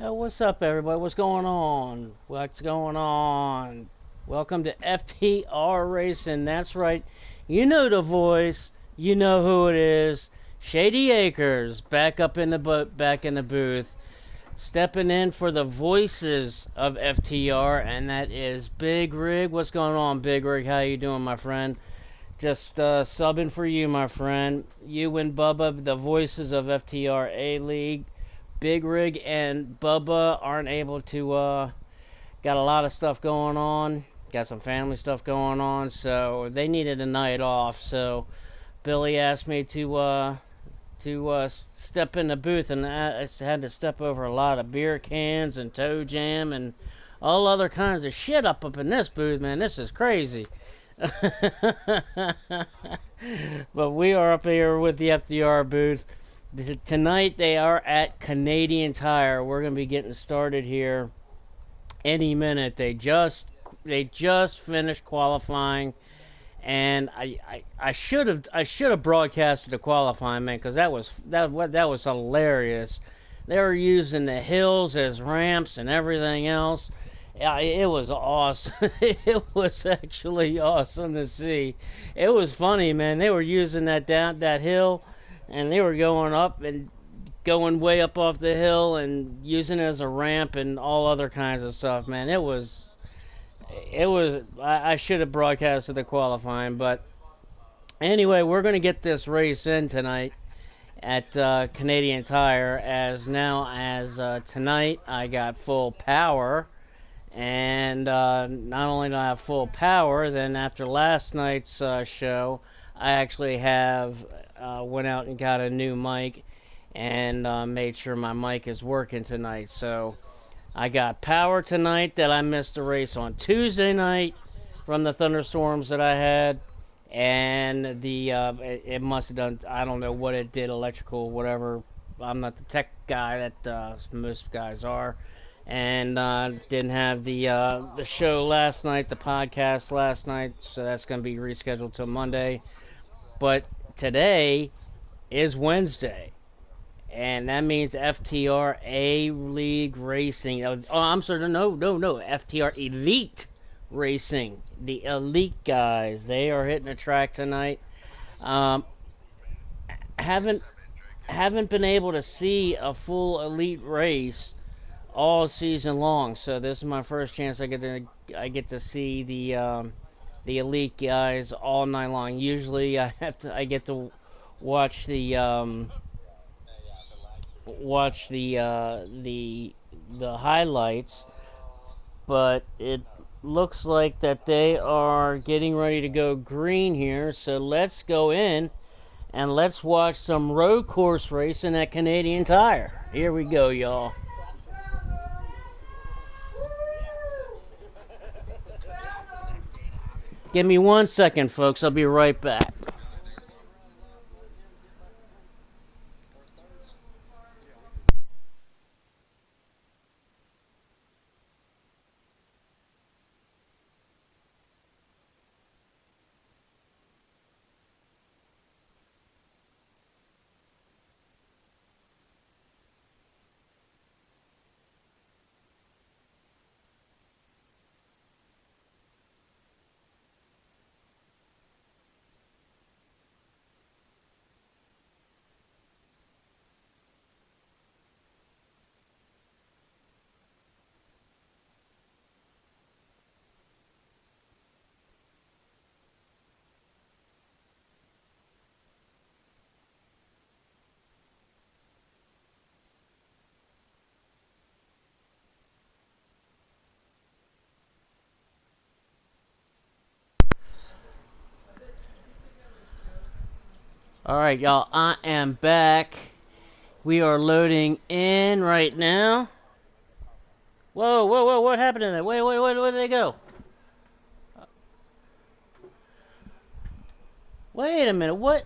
What's up, everybody? What's going on? What's going on? Welcome to FTR Racing. That's right. You know the voice. You know who it is. Shady Acres back up in the back in the booth, stepping in for the voices of FTR, and that is Big Rig. What's going on, Big Rig? How you doing, my friend? Just subbing for you, my friend. You and Bubba, the voices of FTR A League. Big Rig and Bubba aren't able to, got a lot of stuff going on. Got some family stuff going on, so they needed a night off. So Billy asked me to step in the booth, and I had to step over a lot of beer cans and toe jam and all other kinds of shit up in this booth, man. This is crazy. But we are up here with the FDR booth. Tonight they are at Canadian Tire. We're going to be getting started here any minute. They just finished qualifying, and I should have broadcasted the qualifying, man, because that was hilarious. They were using the hills as ramps and everything else. Yeah, it was awesome. It was actually awesome to see. It was funny, man. They were using that hill, and they were going up and going way up off the hill and using it as a ramp and all other kinds of stuff, man. It was. I should have broadcasted the qualifying, but anyway, we're gonna get this race in tonight at Canadian Tire. As tonight, I got full power. And not only do I have full power, then after last night's show, I actually have went out and got a new mic and made sure my mic is working tonight. So I got power tonight that I missed the race on Tuesday night from the thunderstorms that I had. And it must have done, I don't know what it did, electrical, whatever. I'm not the tech guy that most guys are, and didn't have the show last night, the podcast last night, so that's going to be rescheduled till Monday. But today is Wednesday, and that means FTR A League Racing. Oh, I'm sorry, no, FTR Elite Racing, the Elite guys. They are hitting the track tonight. Um, haven't haven't been able to see a full Elite race all season long. So this is my first chance I get to see the elite guys all night long. Usually I get to watch the highlights, but it looks like that they are getting ready to go green here. So let's go in and let's watch some road course racing at Canadian Tire. Here we go, y'all. Give me 1 second, folks. I'll be right back. All right, y'all. I am back. We are loading in right now. Whoa, whoa, whoa! What happened to that? Wait, wait, wait! Where did they go? Wait a minute. What?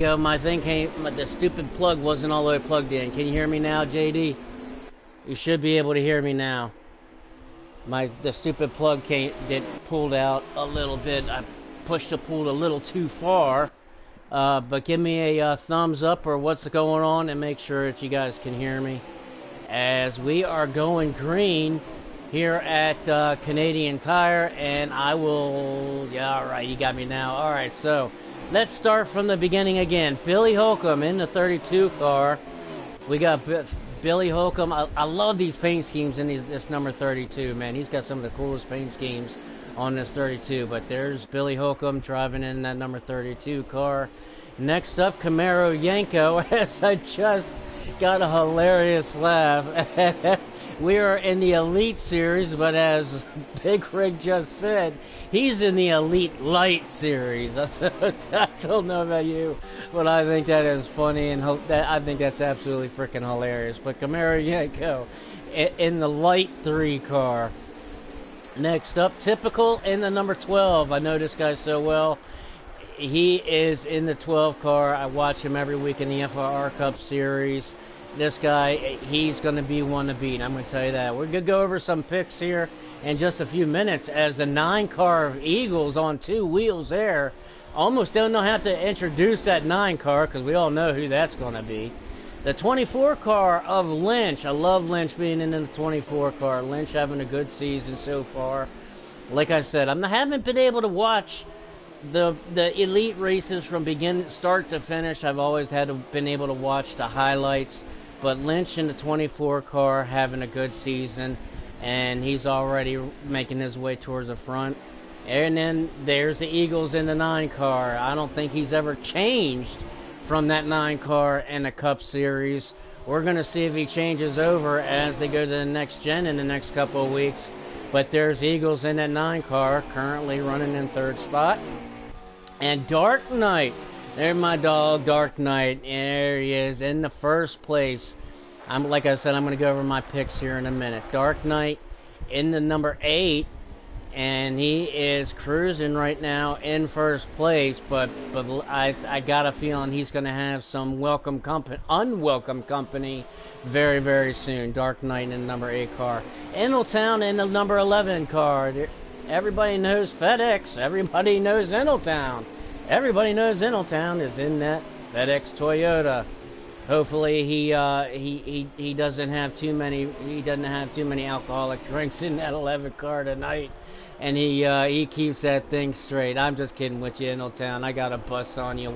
go. My thing came, the stupid plug wasn't all the way plugged in. Can you hear me now, JD? You should be able to hear me now. The stupid plug pulled out a little bit. I pulled a little too far. But give me a thumbs up or what's going on, and make sure that you guys can hear me. As we are going green here at Canadian Tire, and I will, yeah, all right, you got me now. All right, so let's start from the beginning again. Billy Holcomb in the 32 car. We got Billy Holcomb. I love these paint schemes in this number 32, man. He's got some of the coolest paint schemes on this 32, but there's Billy Holcomb driving in that number 32 car. Next up, Camaro Yanko, as I just got a hilarious laugh. We are in the Elite Series, but as Big Rig just said, he's in the Elite Light Series. I don't know about you, but I think that is funny, and I think that's absolutely freaking hilarious. But Camaro Yanko in the Light 3 car. Next up, Typical in the number 12. I know this guy so well. He is in the 12 car. I watch him every week in the FTR Cup Series. This guy, he's going to be one to beat. I'm going to tell you that. We're going to go over some picks here in just a few minutes as the 9 car of Eagles on 2 wheels there. Almost don't know how to introduce that 9 car because we all know who that's going to be. The 24 car of Lynch. I love Lynch being in the 24 car. Lynch having a good season so far. Like I said, I haven't been able to watch the elite races from start to finish. I've always been able to watch the highlights. But Lynch in the 24 car having a good season, and he's already making his way towards the front. And then there's the Eagles in the 9 car. I don't think he's ever changed from that 9 car in the Cup Series. We're going to see if he changes over as they go to the next gen in the next couple of weeks. But there's Eagles in that 9 car, currently running in 3rd spot. And Dark Knight. There's my dog, Dark Knight. There he is in the 1st place. Like I said, I'm going to go over my picks here in a minute. Dark Knight in the number 8. And he is cruising right now in 1st place. But I got a feeling he's going to have some unwelcome company very, very soon. Dark Knight in the number 8 car. Eneltown in the number 11 car. Everybody knows FedEx. Everybody knows Eneltown. Everybody knows Eneltown is in that FedEx Toyota. Hopefully he doesn't have too many alcoholic drinks in that 11 car tonight, and he keeps that thing straight. I'm just kidding with you, Eneltown. I got a bust on you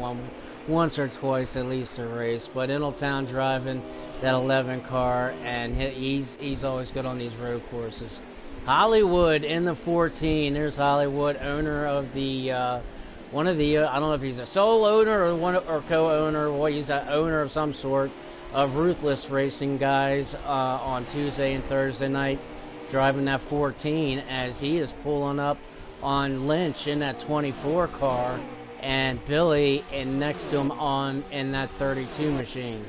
once or twice at least a race, but Eneltown driving that 11 car, and he's always good on these road courses. Hollywood in the 14. There's Hollywood, owner of the I don't know if he's a sole owner or co-owner, or he's an owner of some sort of Ruthless Racing guys on Tuesday and Thursday night, driving that 14 as he is pulling up on Lynch in that 24 car, and Billy next to him in that 32 machine.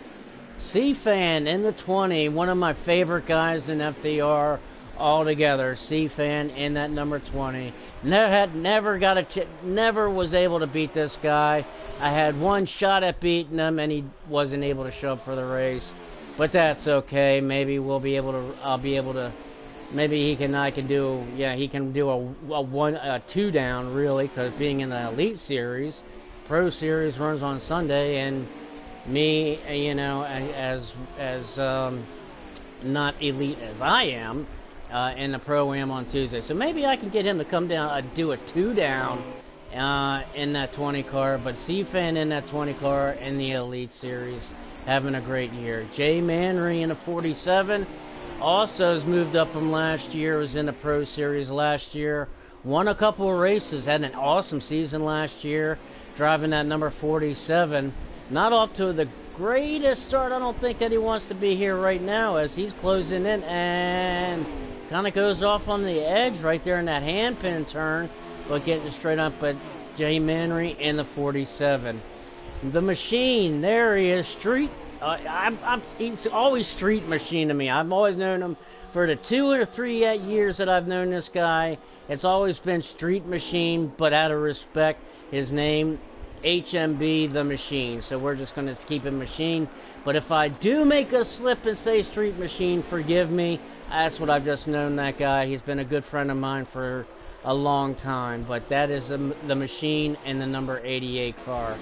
C-Fan in the 20, one of my favorite guys in FTR altogether. C-Fan in that number 20. Never was able to beat this guy. I had one shot at beating him, and he wasn't able to show up for the race. But that's okay. Maybe I'll be able to. Maybe he can do a 2 down really, because being in the Elite Series, Pro Series runs on Sunday, and me, as not elite as I am. In the Pro-Am on Tuesday. So maybe I can get him to come down, do a 2 down in that 20 car. But C-Fan in that 20 car in the Elite Series, having a great year. Jay Manry in a 47 also has moved up from last year, was in the Pro Series last year. Won a couple of races, had an awesome season last year, driving that number 47. Not off to the greatest start. I don't think that he wants to be here right now as he's closing in, and kind of goes off on the edge right there in that handpin turn, but getting straight up at Jay Manry in the 47. The Machine, there he is, he's always Street Machine to me. I've always known him for the 2 or 3 years that I've known this guy. It's always been Street Machine, but out of respect, his name HMB the Machine. So we're just going to keep it Machine. But if I do make a slip and say Street Machine, forgive me. That's what I've just known that guy. He's been a good friend of mine for a long time. But that is the Machine and the number 88 car.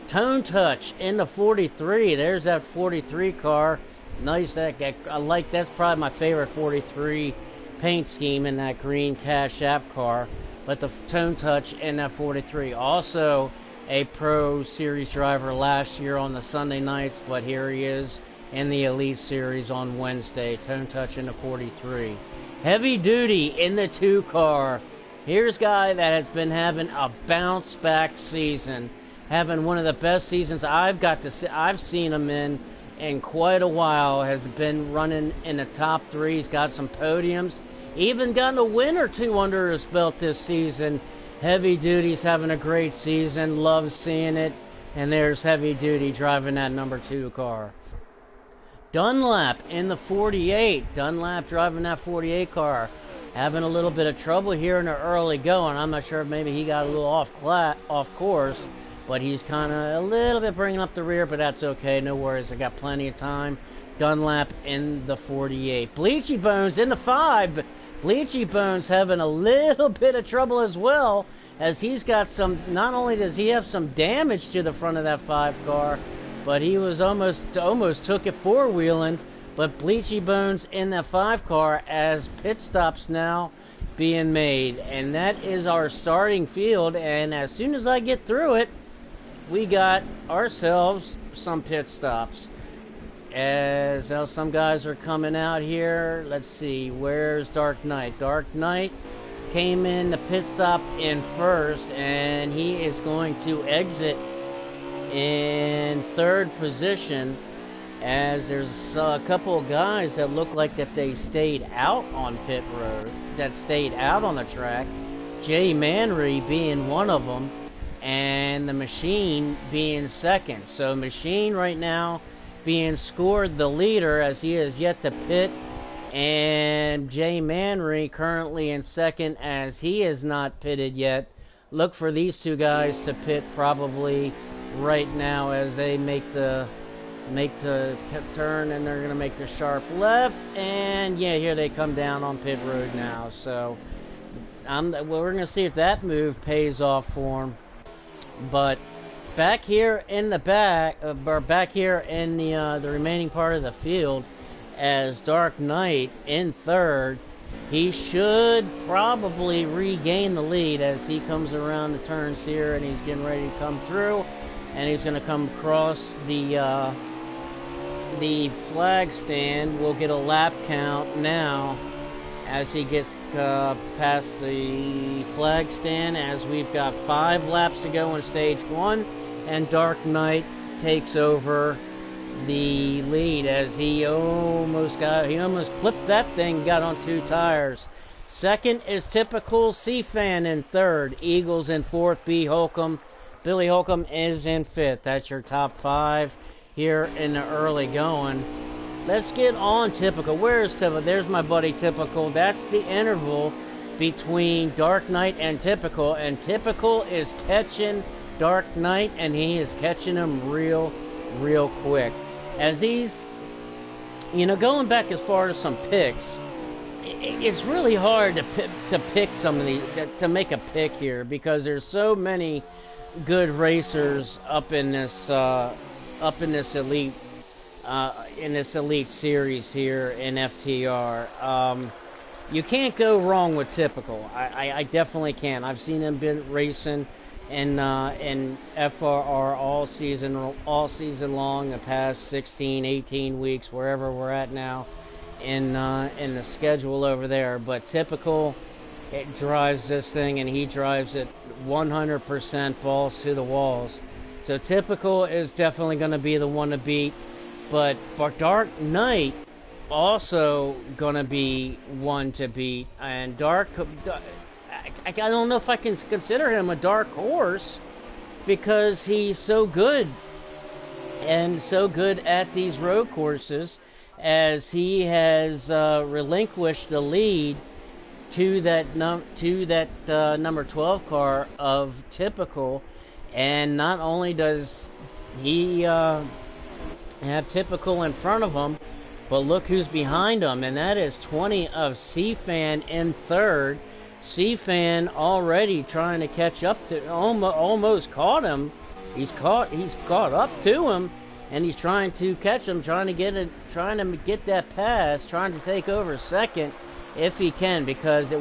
Tone Touch in the 43. There's that 43 car. Nice. I like. That's probably my favorite 43 paint scheme in that green Cash App car. But the Tone Touch in that 43. Also a Pro Series driver last year on the Sunday nights, but here he is in the Elite Series on Wednesday. Tone Touch in the 43. Heavy Duty in the 2 car. Here's a guy that has been having a bounce back season, having one of the best seasons I've seen him in quite a while. Has been running in the top 3. He's got some podiums, even gotten a win or 2 under his belt this season. Heavy Duty's having a great season. Love seeing it. And there's Heavy Duty driving that number 2 car. Dunlap in the 48. Dunlap driving that 48 car. Having a little bit of trouble here in the early going. I'm not sure if maybe he got a little off course. But he's kind of a little bit bringing up the rear. But that's okay. No worries. I got plenty of time. Dunlap in the 48. Bleachy Bones in the 5. Bleachy Bones having a little bit of trouble as well, as he's got some. Not only does he have some damage to the front of that 5 car, but he was almost took it 4-wheeling. But Bleachy Bones in that 5 car as pit stops now being made, and that is our starting field. And as soon as I get through it, we got ourselves some pit stops. As now some guys are coming out here. Let's see, where's Dark Knight? Dark Knight came in the pit stop in first, and he is going to exit in 3rd position, as there's a couple of guys that look like that they stayed out on pit road, that stayed out on the track. Jay Manry being one of them, and the Machine being 2nd. So Machine right now being scored the leader, as he is yet to pit, and Jay Manry currently in 2nd, as he is not pitted yet. Look for these 2 guys to pit probably right now as they make the turn, and they're going to make the sharp left, and yeah, here they come down on pit road now. So we're going to see if that move pays off for them. But back here in the back here in the remaining part of the field, as Dark Knight in 3rd, he should probably regain the lead as he comes around the turns here, and he's getting ready to come through, and he's going to come across the flag stand. We'll get a lap count now as he gets past the flag stand, as we've got 5 laps to go in stage 1. And Dark Knight takes over the lead as he almost flipped that thing, got on 2 tires. 2nd is Typical C-Fan in 3rd. Eagles in 4th. Billy Holcomb is in 5th. That's your top 5 here in the early going. Let's get on Typical. Where's Typical? There's my buddy Typical. That's the interval between Dark Knight and Typical. And Typical is catching Dark Knight, and he is catching him real quick. As he's, going back as far as some picks, it's really hard to pick some of these, to make a pick here, because there's so many good racers up in this elite series here in FTR. You can't go wrong with Typical. I definitely can't. I've seen him been racing in FRR all season long, the past 16, 18 weeks, wherever we're at now in the schedule over there. But Typical, it drives this thing, and he drives it 100% balls to the walls. So Typical is definitely going to be the one to beat. But Dark Knight also going to be one to beat. And I don't know if I can consider him a dark horse, because he's so good and so good at these road courses, as he has relinquished the lead to that number 12 car of Typical. And not only does he have Typical in front of him, but look who's behind him, and that is 20 of C-Fan in third. C-Fan already trying to catch up to, almost caught him. He's caught up to him, and he's trying to catch him, trying to get that pass, trying to take over second if he can. Because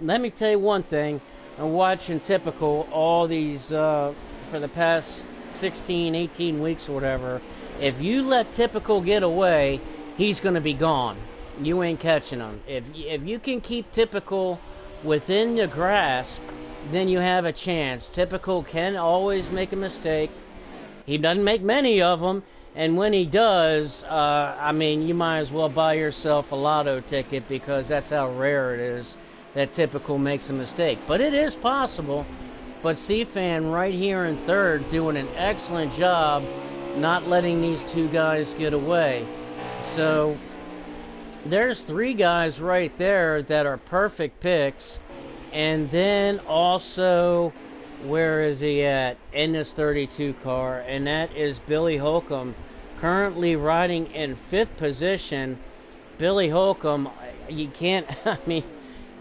let me tell you one thing, I'm watching Typical all these for the past 16, 18 weeks or whatever. If you let Typical get away, he's going to be gone. You ain't catching him. If you can keep Typical within the grasp, then you have a chance. Typical can always make a mistake. He doesn't make many of them, and when he does, I mean, you might as well buy yourself a lotto ticket, because that's how rare it is that Typical makes a mistake. But it is possible. But C-Fan right here in third doing an excellent job not letting these two guys get away. So there's three guys right there that are perfect picks. And then also, where is he at in this 32 car? And that is Billy Holcomb, currently riding in 5th position. Billy Holcomb, you can't, I mean,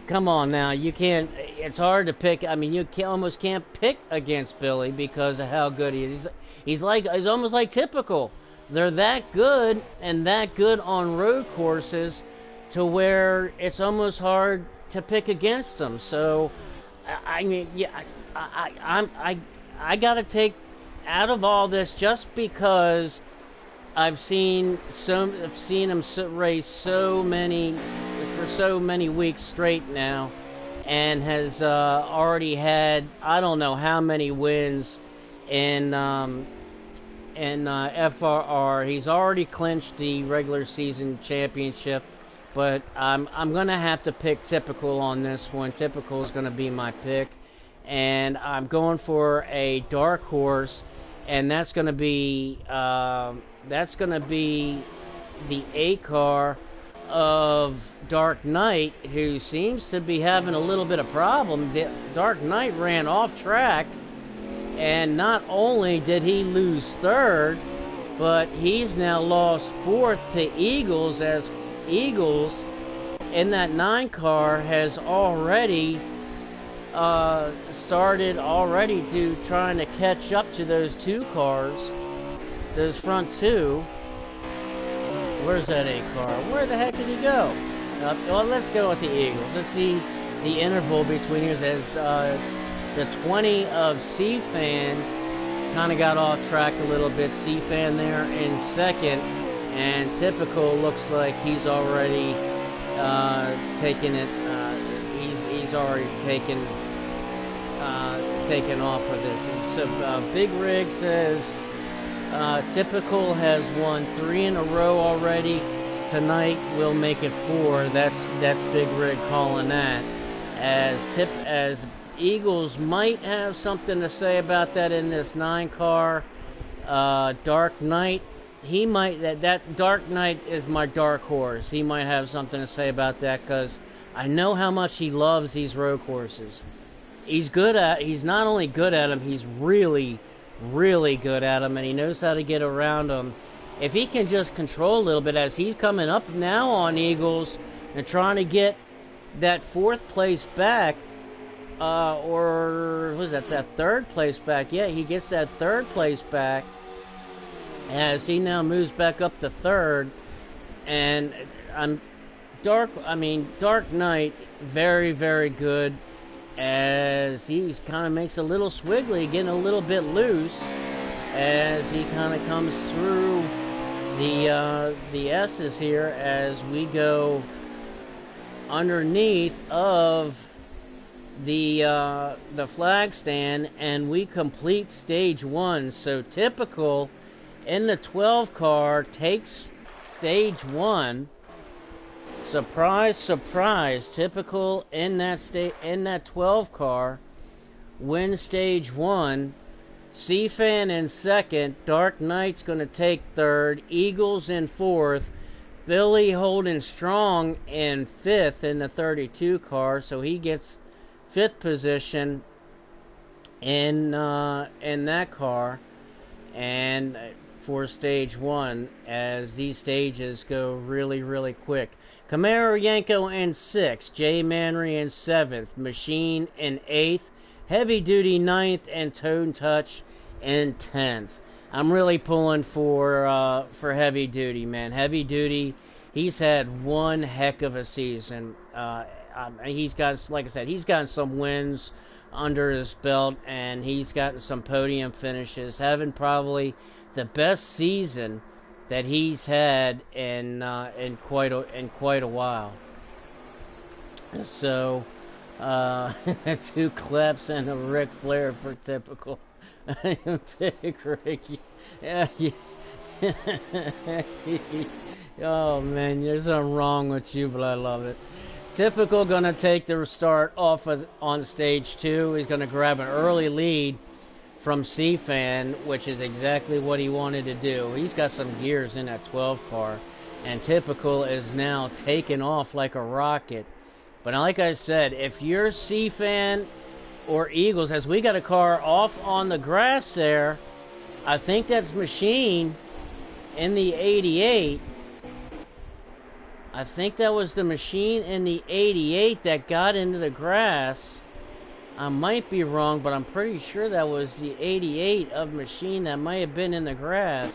come on now, you can't, it's hard to pick. I mean, almost can't pick against Billy because of how good he is. He's almost like Typical. They're that good, and that good on road courses, to where it's almost hard to pick against them. So, I mean, yeah, I gotta take out of all this, just because I've seen him race so many weeks straight now, and has already had, I don't know how many wins in FRR. He's already clinched the regular season championship, but I'm gonna have to pick Typical on this one. Typical is gonna be my pick, and I'm going for a dark horse, and that's gonna be the 8 car of Dark Knight, who seems to be having a little bit of problem. Dark Knight ran off track, and not only did he lose third, but he's now lost 4th to Eagles, as Eagles in that 9 car has already started already to trying to catch up to those 2 cars, those front 2. Where's that 8 car? Where the heck did he go? Well, let's go with the Eagles. Let's see the interval between here. As the 20 of C-Fan kind of got off track a little bit. C-Fan there in second, and Typical looks like he's already taken it. He's already taken off of this. So Big Rig says Typical has won 3 in a row already. Tonight we'll make it 4. That's Big Rig calling that. As Eagles might have something to say about that in this 9 car. Dark Knight, he might. That Dark Knight is my dark horse. He might have something to say about that, because I know how much he loves these road courses. He's not only good at them, he's really, really good at them, and he knows how to get around them. If he can just control a little bit, as he's coming up now on Eagles and trying to get that 4th place back, or was that 3rd place back? Yeah, he gets that 3rd place back as he now moves back up to 3rd. And Dark Knight, very, very good, as he kind of makes a little swiggly, getting a little bit loose as he kind of comes through the S's here, as we go underneath of the flag stand, and we complete stage 1. So Typical in the 12 car takes stage 1. Surprise, surprise! Typical in that 12 car wins stage 1. C-Fan in second. Dark Knight's going to take third. Eagles in fourth. Billy holding strong in fifth in the 32 car, so he gets fifth position. in that car, and for stage 1, as these stages go really quick. Camaro Yanko in 6th, Jay Manry in 7th, Machine in 8th, Heavy Duty 9th, and Tone Touch in 10th. I'm really pulling for Heavy Duty, man. Heavy Duty, he's had one heck of a season. He's got, like I said, he's gotten some wins under his belt, and he's gotten some podium finishes, having probably the best season that he's had in quite a while. So, two claps and a Ric Flair for typical. Big Ricky. Yeah. Oh man, there's something wrong with you, but I love it. Typical gonna take the start off on stage 2. He's gonna grab an early lead from C-Fan, which is exactly what he wanted to do. He's got some gears in that 12 car, and Typical is now taking off like a rocket. But like I said, if you're C-Fan or Eagles, as we got a car off on the grass there, I think that's Machine in the 88. I think that was the Machine in the 88 that got into the grass. I might be wrong, but I'm pretty sure that was the 88 of Machine that might have been in the grass.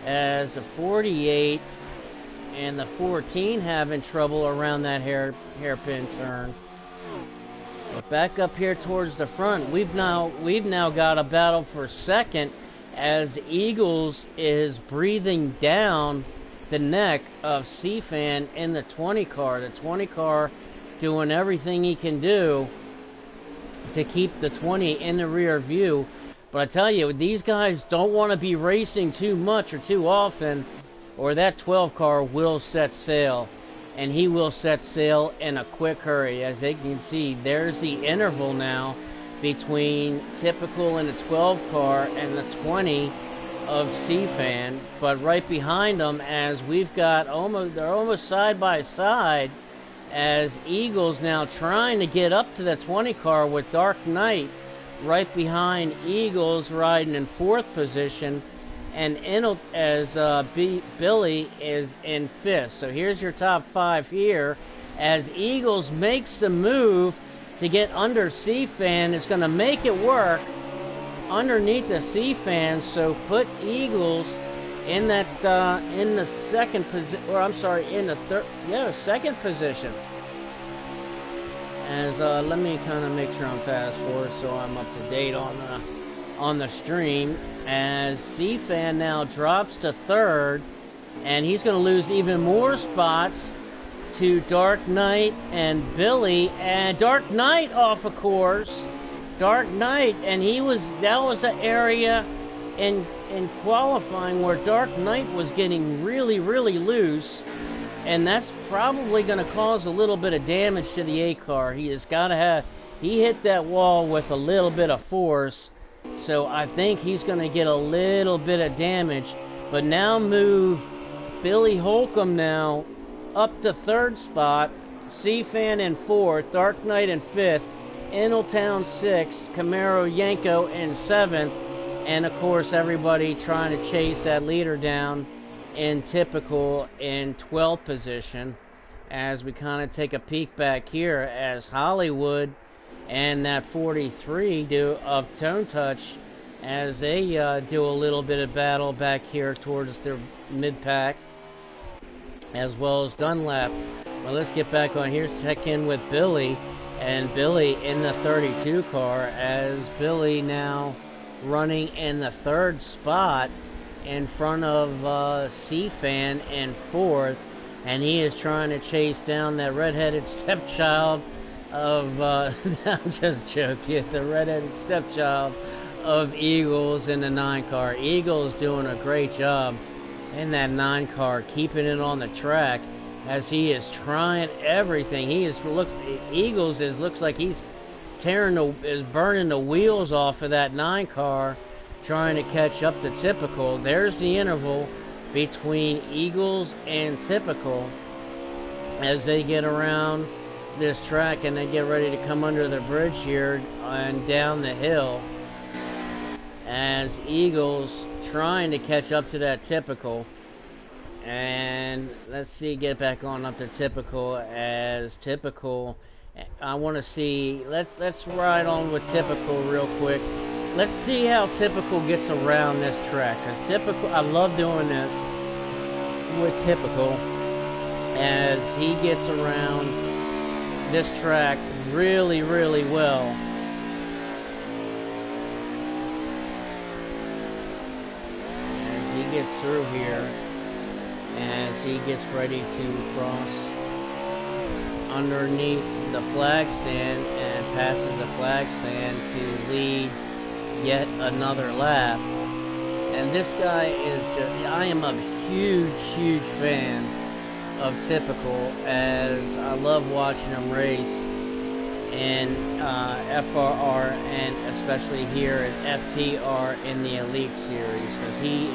As the 48 and the 14 having trouble around that hairpin turn. But back up here towards the front, we've now got a battle for second, as Eagles is breathing down the neck of C-Fan in the 20 car. The 20 car doing everything he can do to keep the 20 in the rear view. But I tell you, these guys don't want to be racing too much or too often, or that 12 car will set sail. And he will set sail in a quick hurry. As they can see, there's the interval now between Typical in the 12 car and the 20 of C-Fan. But right behind them, as we've got they're almost side by side, as Eagles now trying to get up to the 20 car with Dark Knight right behind Eagles, riding in 4th position, and Billy is in 5th. So here's your top 5 here, as Eagles makes the move to get under C-Fan. It's going to make it work underneath the C-Fan, so put Eagles in that in the second position, or I'm sorry, in the second position. As let me kind of make sure I'm fast forward so I'm up to date on the stream. As C-Fan now drops to 3rd, and he's going to lose even more spots to Dark Knight and Billy, and Dark Knight off of course. Dark Knight, and that was an area in qualifying where Dark Knight was getting really loose, and that's probably going to cause a little bit of damage to the A car. He hit that wall with a little bit of force, so I think he's going to get a little bit of damage. But now move Billy Holcomb now up to 3rd spot, C-Fan in 4th, Dark Knight in 5th, Ingletown 6th, Camaro Yanko in 7th, and of course everybody trying to chase that leader down in Typical in 12th position. As we kind of take a peek back here, as Hollywood and that 43 of Tone Touch, as they do a little bit of battle back here towards their mid-pack, as well as Dunlap. Well, let's get back on here, check in with Billy, and Billy in the 32 car, as Billy now running in the 3rd spot in front of C-Fan in 4th, and he is trying to chase down that redheaded stepchild of I'm just joking, the redheaded stepchild of Eagles in the 9 car. Eagles doing a great job in that 9 car, keeping it on the track, as he is trying everything. Eagles looks like he's burning the wheels off of that 9 car, trying to catch up to Typical. There's the interval between Eagles and Typical as they get around this track and they get ready to come under the bridge here and down the hill, as Eagles trying to catch up to that Typical. And let's see, get back on up to Typical, as Typical, I want to see, let's ride on with Typical real quick. Let's see how Typical gets around this track, because Typical, I love doing this with Typical, as he gets around this track really, really well. As he gets through here, as he gets ready to cross underneath the flag stand and passes the flag stand to lead yet another lap. And this guy is just, I am a huge fan of Typical, as I love watching him race in FRR and especially here in FTR in the Elite Series, because he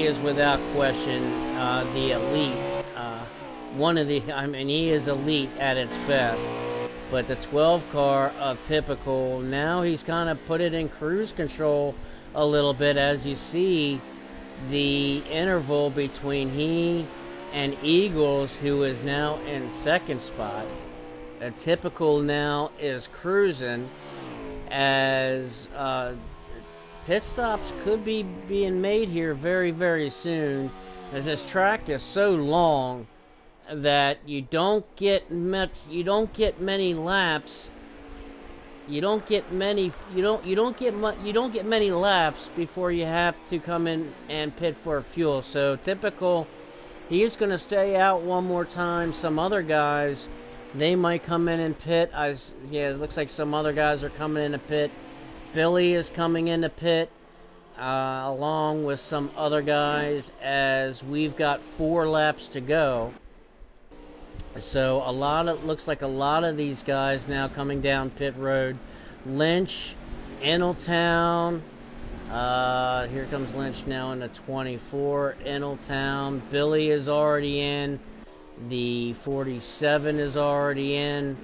is without question the elite. One of the, I mean, he is elite at its best. But the 12 car of Typical, now he's kind of put it in cruise control a little bit, as you see the interval between he and Eagles, who is now in second spot. A Typical now is cruising, as pit stops could be being made here very soon, as this track is so long that you don't get many laps. You don't get many laps before you have to come in and pit for fuel. So Typical, he is going to stay out one more time. Some other guys, they might come in and pit. Yeah, it looks like some other guys are coming in to pit. Billy is coming in to pit, along with some other guys, as we've got 4 laps to go. So looks like a lot of these guys now coming down pit road. Lynch, Eneltown, here comes Lynch now in the 24. Eneltown, Billy is already in. The 47 is already in.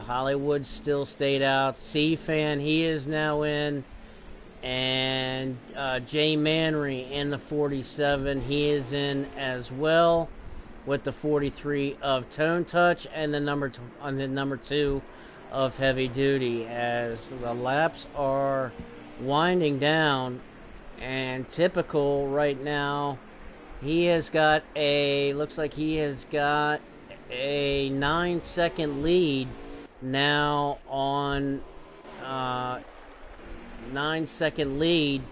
Hollywood still stayed out. C-Fan, he is now in. And Jay Manry in the 47, he is in as well, with the 43 of Tone Touch and the number 2 of Heavy Duty, as the laps are winding down. And Typical right now, he has got looks like he has got a 9-second lead now on 9-second lead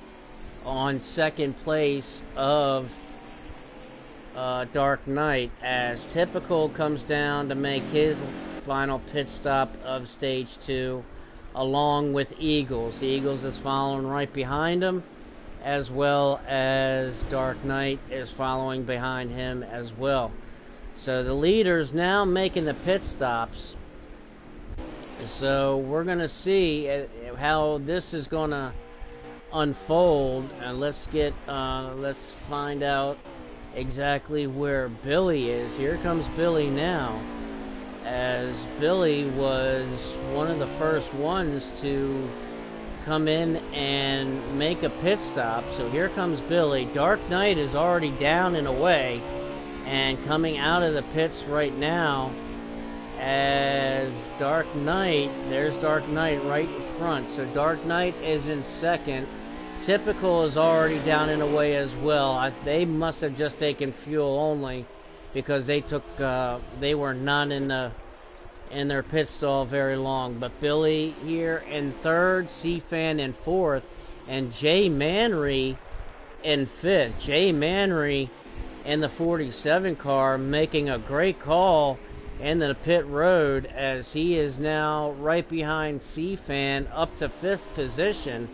on second place of Dark Knight, as Typical comes down to make his final pit stop of stage 2, along with Eagles. Eagles is following right behind him, as well as Dark Knight is following behind him as well. So the leaders now making the pit stops. So we're going to see how this is going to unfold, and let's find out exactly where Billy is. Here comes Billy now, as Billy was one of the first ones to come in and make a pit stop. So here comes Billy. Dark Knight is already down and away, and coming out of the pits right now, as Dark Knight, there's Dark Knight right in front. So Dark Knight is in second. Typical is already down and away as well. They must have just taken fuel only, because they were not in their pit stall very long. But Billy here in third, C-Fan in fourth, and Jay Manry in fifth. Jay Manry in the 47 car making a great call in the pit road, as he is now right behind C-Fan up to 5th position.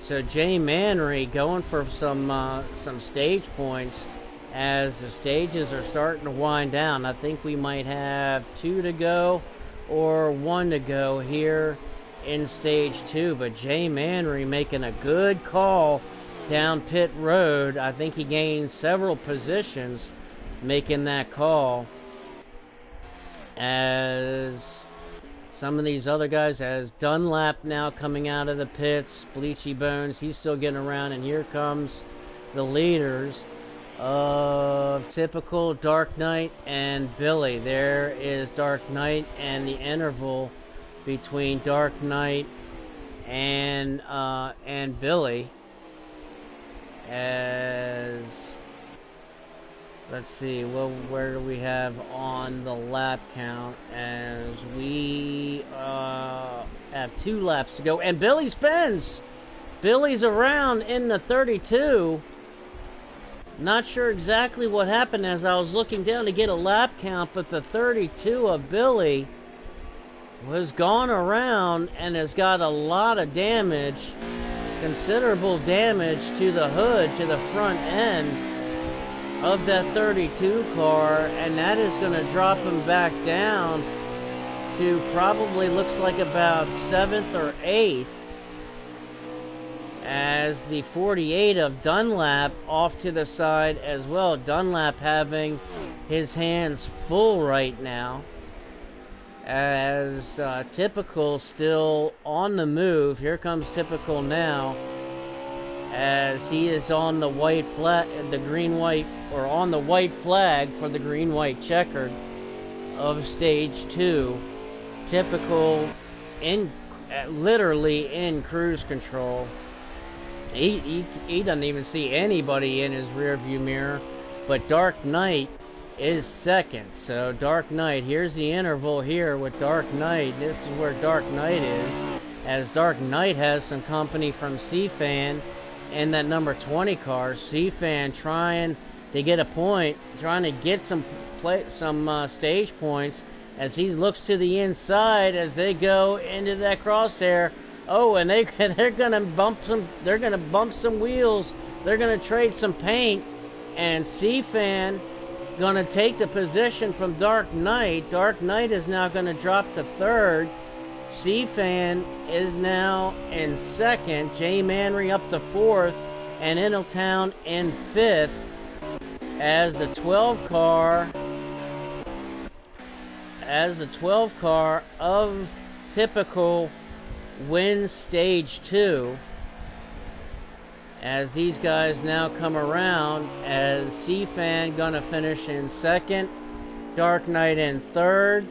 So Jay Manry going for some stage points, as the stages are starting to wind down. I think we might have 2 to go or 1 to go here in stage 2, but Jay Manry making a good call down pit road. I think he gained several positions making that call. as some of these other guys, as Dunlap now coming out of the pits, Bleachy Bones, he's still getting around, and here comes the leaders of Typical, Dark Knight, and Billy. There is Dark Knight, and the interval between Dark Knight and Billy, as let's see, well, where do we have on the lap count? As we have 2 laps to go, and Billy spins. Billy's around in the 32. Not sure exactly what happened as I was looking down to get a lap count, but the 32 of Billy was gone around and has got a lot of damage, considerable damage to the hood, to the front end of that 32 car, and that is going to drop him back down to probably looks like about 7th or 8th, as the 48 of Dunlap off to the side as well. Dunlap having his hands full right now, as Typical still on the move. Here comes Typical now, as he is on the white flag, the green-white, or on the white flag for the green-white checkered of stage 2. Typical in literally in cruise control. He doesn't even see anybody in his rear view mirror, but Dark Knight is second. So Dark Knight, here's the interval here with Dark Knight. This is where Dark Knight is, as Dark Knight has some company from C-Fan in that number 20 car. C-Fan trying to get a point, trying to get some stage points, as he looks to the inside as they go into that crosshair. Oh, and they're gonna bump some. They're gonna bump some wheels. They're gonna trade some paint, and C-Fan gonna take the position from Dark Knight. Dark Knight is now gonna drop to 3rd. C-Fan is now in 2nd. Jay Manry up to 4th, and Intletown in 5th. As the 12 car of Typical wins stage 2, as these guys now come around, as C-Fan gonna finish in 2nd, Dark Knight in 3rd,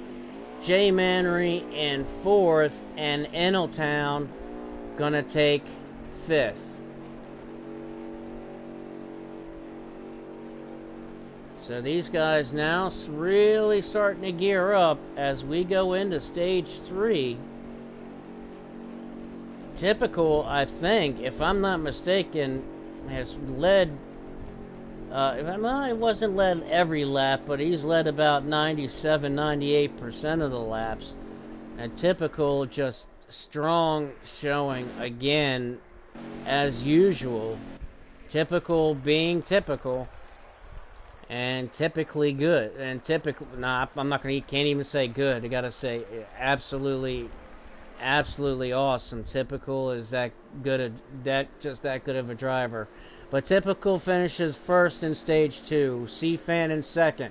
Jay Manry in 4th, and Intletown gonna take 5th. So these guys now really starting to gear up as we go into stage 3. Typical, I think, if I'm not mistaken, has led, it wasn't led every lap, but he's led about 97, 98% of the laps. And Typical, just strong showing again, as usual. Typical being Typical, and typically good. And typical, nah, I'm not gonna, can't even say good. I gotta say absolutely awesome. Typical is that good, just that good of a driver. But Typical finishes 1st in stage 2. C-Fan in 2nd.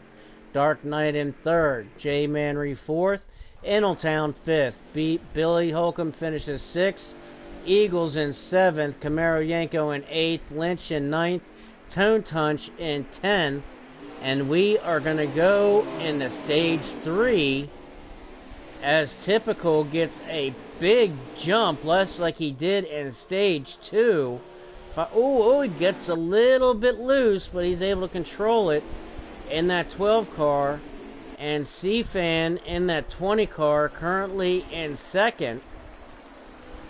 Dark Knight in 3rd. Jay Manry 4th. Intletown 5th. Billy Holcomb finishes 6th. Eagles in 7th. Camaro Yanko in 8th. Lynch in 9th. Tone Tunch in 10th. And we are going to go into stage 3, as Typical gets a big jump, less like he did in stage 2. He gets a little bit loose, but he's able to control it in that 12 car. And C-Fan in that 20 car, currently in 2nd.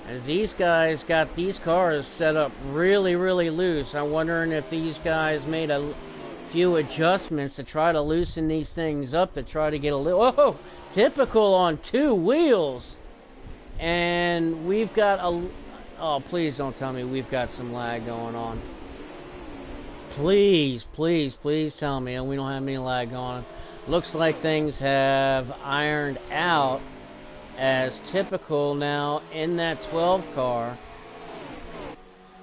As these guys got these cars set up really, really loose. I'm wondering if these guys made a few adjustments to try to loosen these things up, to try to get a little... Oh, Typical on 2 wheels. And we've got a... Oh, please don't tell me we've got some lag going on. Please tell me we don't have any lag going on. Looks like things have ironed out, as Typical now in that 12 car,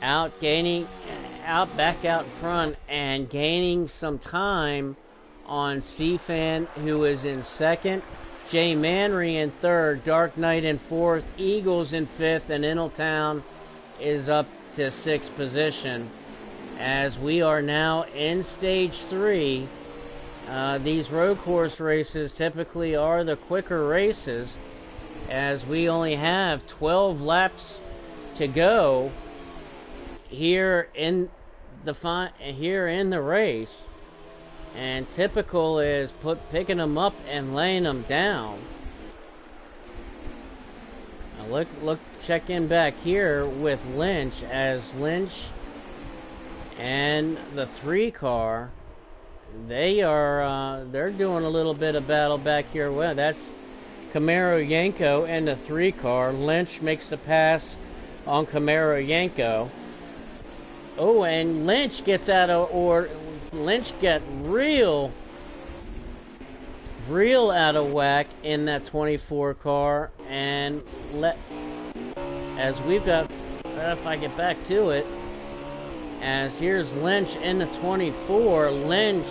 back out front, and gaining some time on C-Fan, who is in 2nd. Jay Manry in third, Dark Knight in fourth, Eagles in fifth, and Intletown is up to sixth position. As we are now in stage 3, these road course races typically are the quicker races, as we only have 12 laps to go here in the race. And typical is picking them up and laying them down. Now check in back here with Lynch, as Lynch and the 3 car, they're doing a little bit of battle back here. Well, that's Camaro Yanko and the 3 car. Lynch makes the pass on Camaro Yanko. Oh, and Lynch gets out of order. Lynch got real out of whack in that 24 car, and as we've got, if I get back to it, as here's Lynch in the 24. Lynch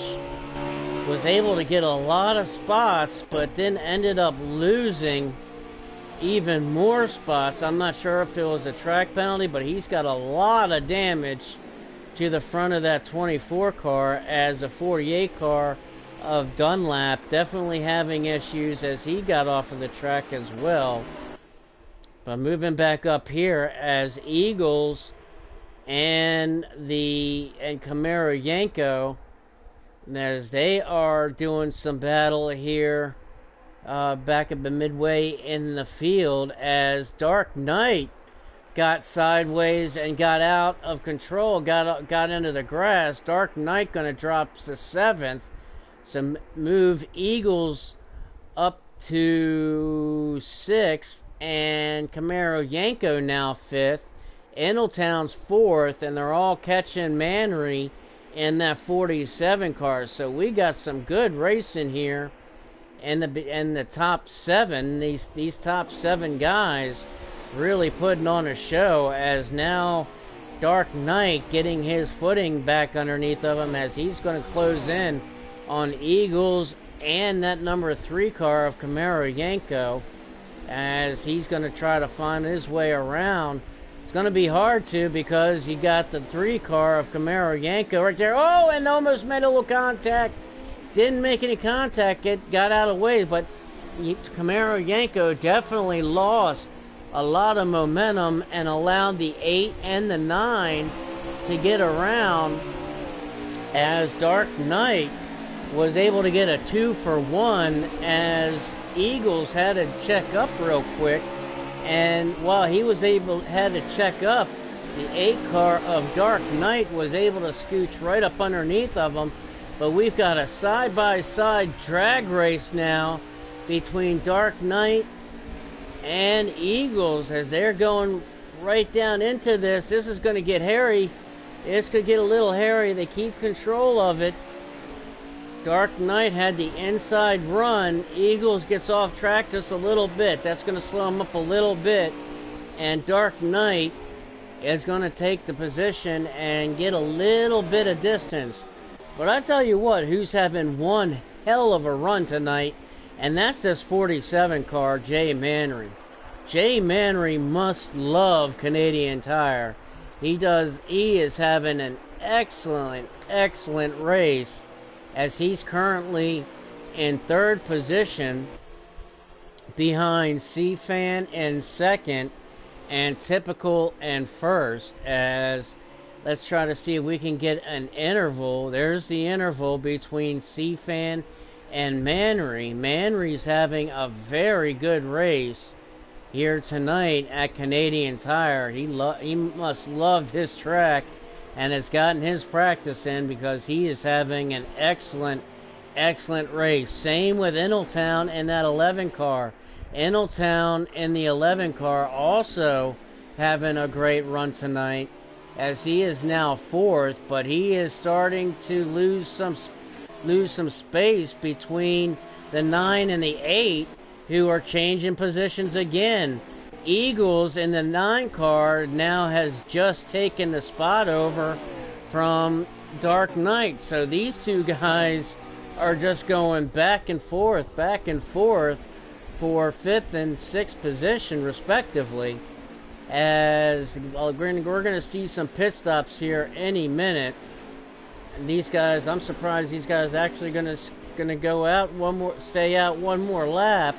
was able to get a lot of spots, but then ended up losing even more spots. I'm not sure if it was a track penalty, but he's got a lot of damage to the front of that 24 car, as the 48 car of Dunlap definitely having issues as he got off of the track as well. But moving back up here, as Eagles and Camaro Yanko, as they are doing some battle here back at the midway in the field, as Dark Knight got sideways and got out of control, got into the grass. Dark Knight going to drop to 7th, so move Eagles up to 6th, and Camaro Yanko now 5th. Intletown's 4th, and they're all catching Manry in that 47 car. So we got some good racing here, and the top 7. These top 7 guys really putting on a show, as now Dark Knight getting his footing back underneath of him, as he's going to close in on Eagles and that number 3 car of Camaro Yanko, as he's going to try to find his way around. It's going to be hard to, because you got the 3 car of Camaro Yanko right there. Oh, and almost made a little contact. Didn't make any contact. It got out of the way, but Camaro Yanko definitely lost a lot of momentum and allowed the 8 and the 9 to get around, as Dark Knight was able to get a 2 for 1, as Eagles had to check up real quick. And while he had to check up, the 8 car of Dark Knight was able to scooch right up underneath of him. But we've got a side-by-side drag race now between Dark Knight and Eagles, as they're going right down into this. This is going to get hairy. This could get a little hairy. They keep control of it. Dark Knight had the inside run. Eagles gets off track just a little bit. That's going to slow him up a little bit. And Dark Knight is going to take the position and get a little bit of distance. But I tell you what, who's having one hell of a run tonight, and that's this 47 car, Jay Manry. Jay Manry must love Canadian Tire. He does. He is having an excellent race, as he's currently in 3rd position behind C-Fan in 2nd and Typical in 1st. As let's try to see if we can get an interval. There's the interval between C-Fan and Manry. Manry's having a very good race here tonight at Canadian Tire. He must love this track and has gotten his practice in, because he is having an excellent race. Same with Intletown in that 11 car. Intletown in the 11 car also having a great run tonight, as he is now 4th, but he is starting to lose some space between the 9 and the 8, who are changing positions again. Eagles in the 9 car now has just taken the spot over from Dark Knight. So these two guys are just going back and forth for 5th and 6th position respectively, as we're going to see some pit stops here any minute. And these guys, I'm surprised these guys actually going to go out stay out one more lap.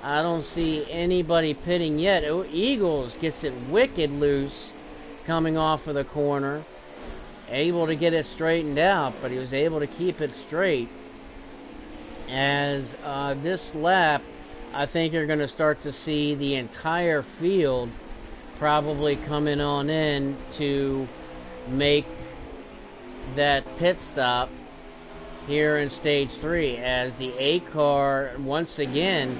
I don't see anybody pitting yet. Eagles gets it wicked loose coming off of the corner, able to get it straightened out, but he was able to keep it straight. As this lap, I think you're going to start to see the entire field probably coming on in to make that pit stop here in stage 3, as the 8 car once again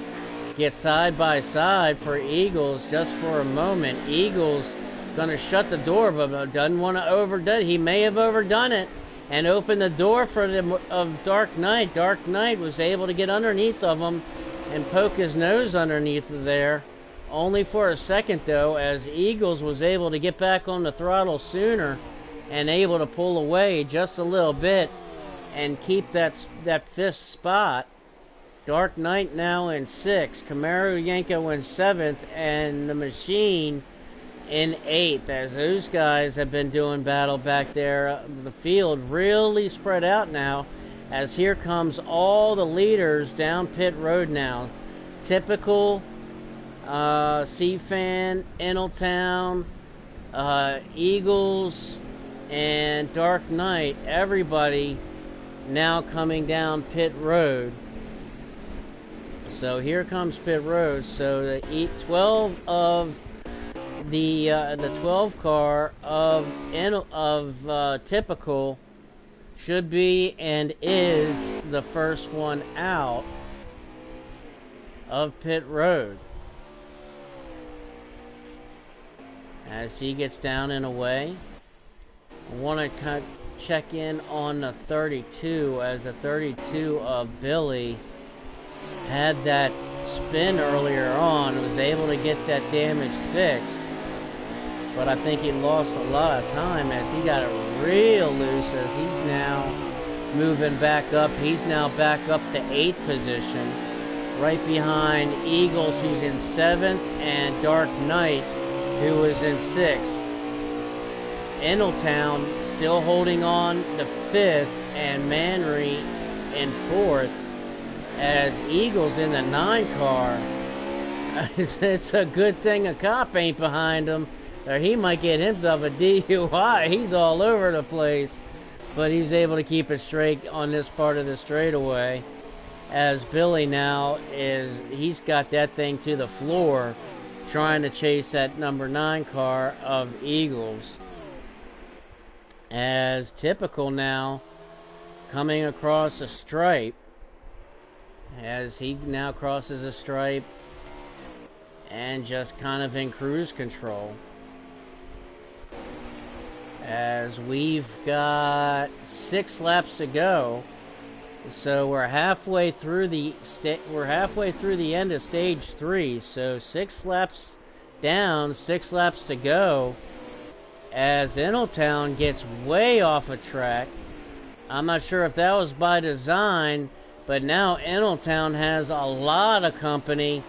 gets side by side for Eagles just for a moment. Eagles going to shut the door, but doesn't want to overdone it. He may have overdone it and opened the door for them of Dark Knight. Dark Knight was able to get underneath of him and poke his nose underneath of there. Only for a second though, as Eagles was able to get back on the throttle sooner and able to pull away just a little bit and keep that 5th spot. Dark Knight now in 6th, Camaro Yanko in 7th, and the Machine in 8th, as those guys have been doing battle back there. The field really spread out now, as here comes all the leaders down pit road now. Typical, C-Fan, Intletown, Eagles, and Dark Knight, everybody now coming down pit road. So here comes pit road. So the 12 of the 12 car of Typical should be and is the first one out of pit road, as he gets down and away. I want to check in on the 32, as the 32 of Billy had that spin earlier on, was able to get that damage fixed, but I think he lost a lot of time as he got it real loose, as he's now moving back up. He's now back up to 8th position, right behind Eagles, who's in 7th, and Dark Knight, who is in 6th. Intletown still holding on to 5th, and Manry in 4th, as Eagles in the 9 car. It's a good thing a cop ain't behind him, or he might get himself a DUI. He's all over the place, but he's able to keep it straight on this part of the straightaway, as Billy now he's got that thing to the floor, trying to chase that number 9 car of Eagles. As Typical now coming across a stripe, as he now crosses a stripe and just kind of in cruise control, as we've got 6 laps to go. So we're halfway through the end of stage 3. So 6 laps down, 6 laps to go, as Intletown gets way off a track. I'm not sure if that was by design, but now Intletown has a lot of company,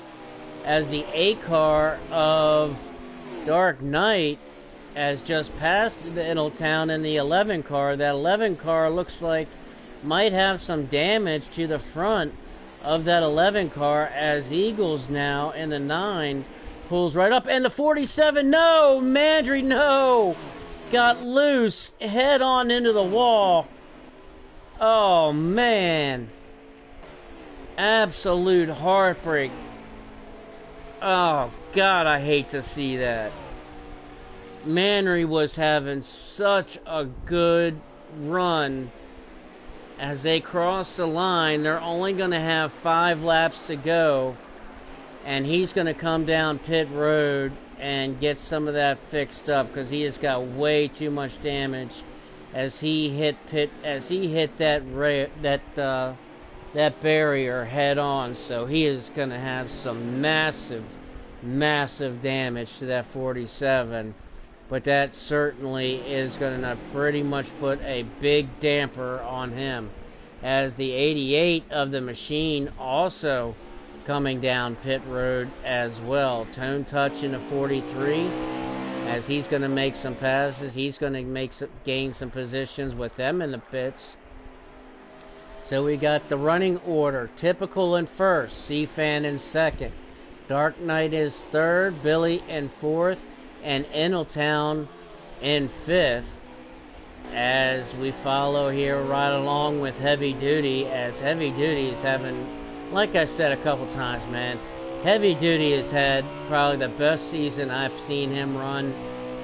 as the 8 car of Dark Knight has just passed the Intletown in the 11 car. That 11 car looks like might have some damage to the front of that 11 car, as Eagles now in the 9 pulls right up, and the 47, no, Mandry, no, got loose, head on into the wall. Oh man, absolute heartbreak. Oh God, I hate to see that. Manry was having such a good run. As they cross the line, they're only going to have 5 laps to go, and he's going to come down pit road and get some of that fixed up, because he has got way too much damage as he hit that barrier head on. So he is going to have some massive damage to that 47. But that certainly is going to pretty much put a big damper on him, as the 88 of the Machine also coming down pit road as well. Tone Touch in the 43, as he's going to make some passes. He's going to gain some positions with them in the pits. So we got the running order. Typical in first, C-Fan in second, Dark Knight is third, Billy in fourth, and Eneltown in fifth, as we follow here right along with Heavy Duty, as Heavy Duty is having, like I said a couple times, man, Heavy Duty has had probably the best season I've seen him run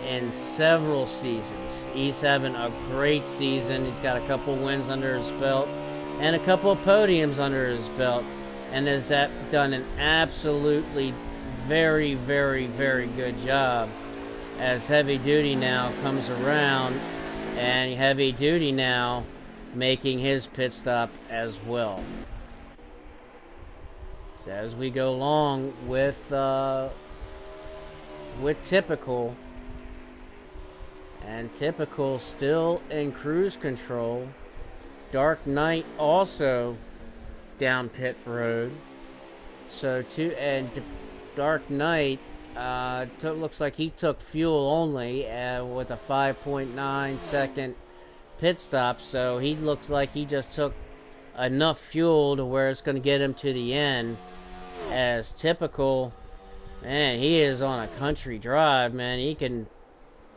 in several seasons. He's having a great season. He's got a couple wins under his belt and a couple of podiums under his belt, and has done an absolutely very, very, very good job, as Heavy Duty now comes around, and Heavy Duty now making his pit stop as well. So as we go along with Typical, and Typical still in cruise control. Dark Knight also down pit road. So Dark Knight looks like he took fuel only with a 5.9 second pit stop. So he looks like he just took enough fuel to where it's going to get him to the end. As Typical, man, he is on a country drive, man.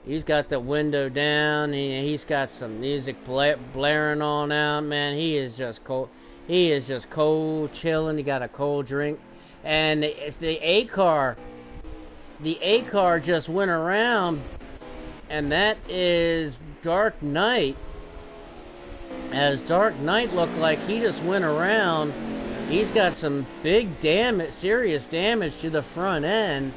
He's got the window down. He's got some music blaring on out, man. He is just cold. He is just cold, chilling. He got a cold drink, and it's the A car. The A car just went around, and that is Dark Knight. As Dark Knight looked like he just went around. He's got some big damage, serious damage to the front end.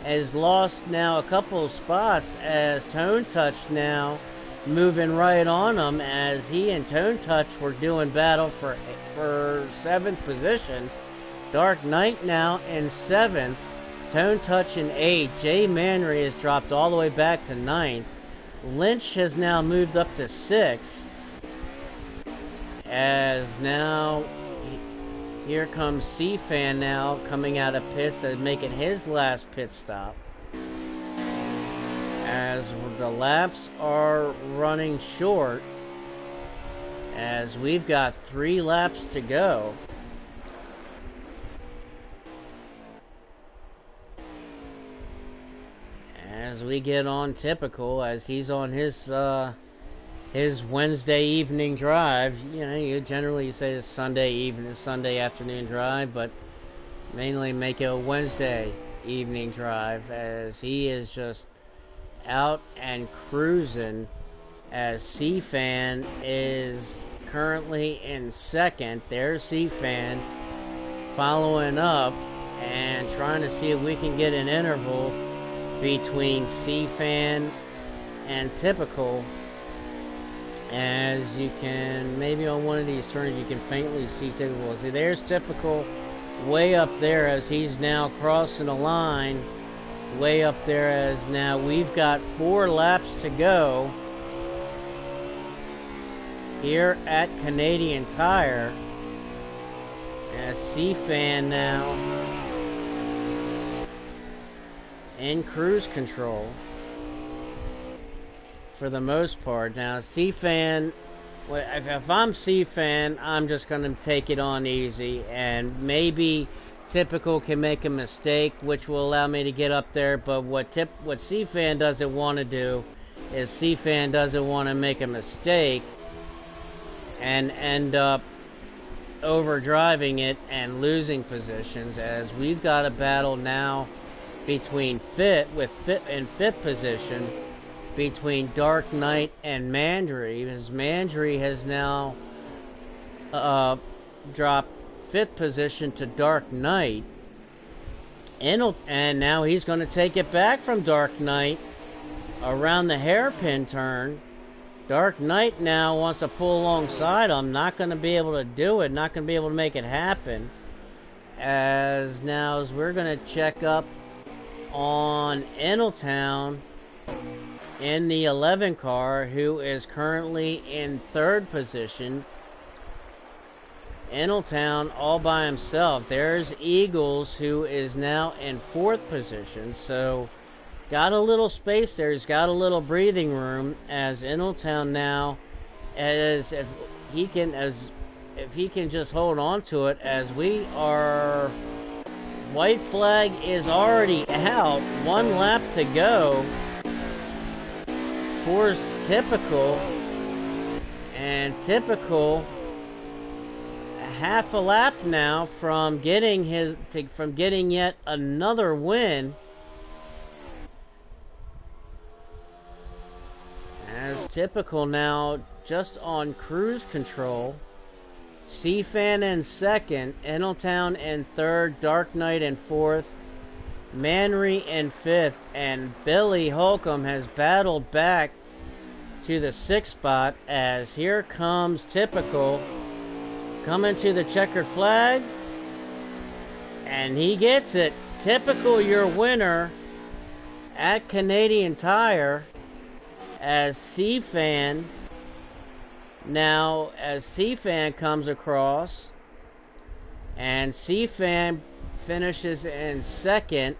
Has lost now a couple of spots, as Tone Touch now moving right on him, as he and Tone Touch were doing battle for 7th position. Dark Knight now in 7th, Tone Touch in 8th. Jay Manry has dropped all the way back to 9th. Lynch has now moved up to 6th, as now here comes C-Fan now coming out of pits and making his last pit stop. As the laps are running short, as we've got 3 laps to go. As we get on Typical, as he's on his Wednesday evening drive. You know, you generally say it's Sunday afternoon drive, but mainly make it a Wednesday evening drive, as he is just out and cruising, as C-Fan is currently in 2nd. There's C-Fan following up and trying to see if we can get an interval between C-Fan and Typical. As you can, maybe on one of these turns, you can faintly see Typical. See, there's Typical way up there, as he's now crossing the line. Way up there, as now we've got 4 laps to go here at Canadian Tire. As C-Fan now in cruise control for the most part. Now, C-Fan, if I'm C-Fan, I'm just going to take it on easy, and maybe Typical can make a mistake, which will allow me to get up there. But what C-Fan doesn't want to do is C-Fan doesn't want to make a mistake and end up overdriving it and losing positions, as we've got a battle now between in 5th position between Dark Knight and Mandry, as Mandry has now dropped 5th position to Dark Knight, and now he's going to take it back from Dark Knight around the hairpin turn. Dark Knight now wants to pull alongside him, not going to be able to do it, not going to be able to make it happen. As we're going to check up on Eneltown in the 11 car, who is currently in 3rd position. Eneltown all by himself. There's Eagles, who is now in 4th position. So got a little space there. He's got a little breathing room as Eneltown now, as if he can just hold on to it, as we are. White flag is already out. 1 lap to go for Typical, and Typical half a lap now from getting yet another win. As Typical now just on cruise control. C-Fan in 2nd, Eneltown in 3rd, Dark Knight in 4th, Manry in 5th, and Billy Holcomb has battled back to the 6th spot, as here comes Typical coming to the checkered flag, and he gets it. Typical, your winner at Canadian Tire, as C-Fan comes across, and C-Fan finishes in 2nd.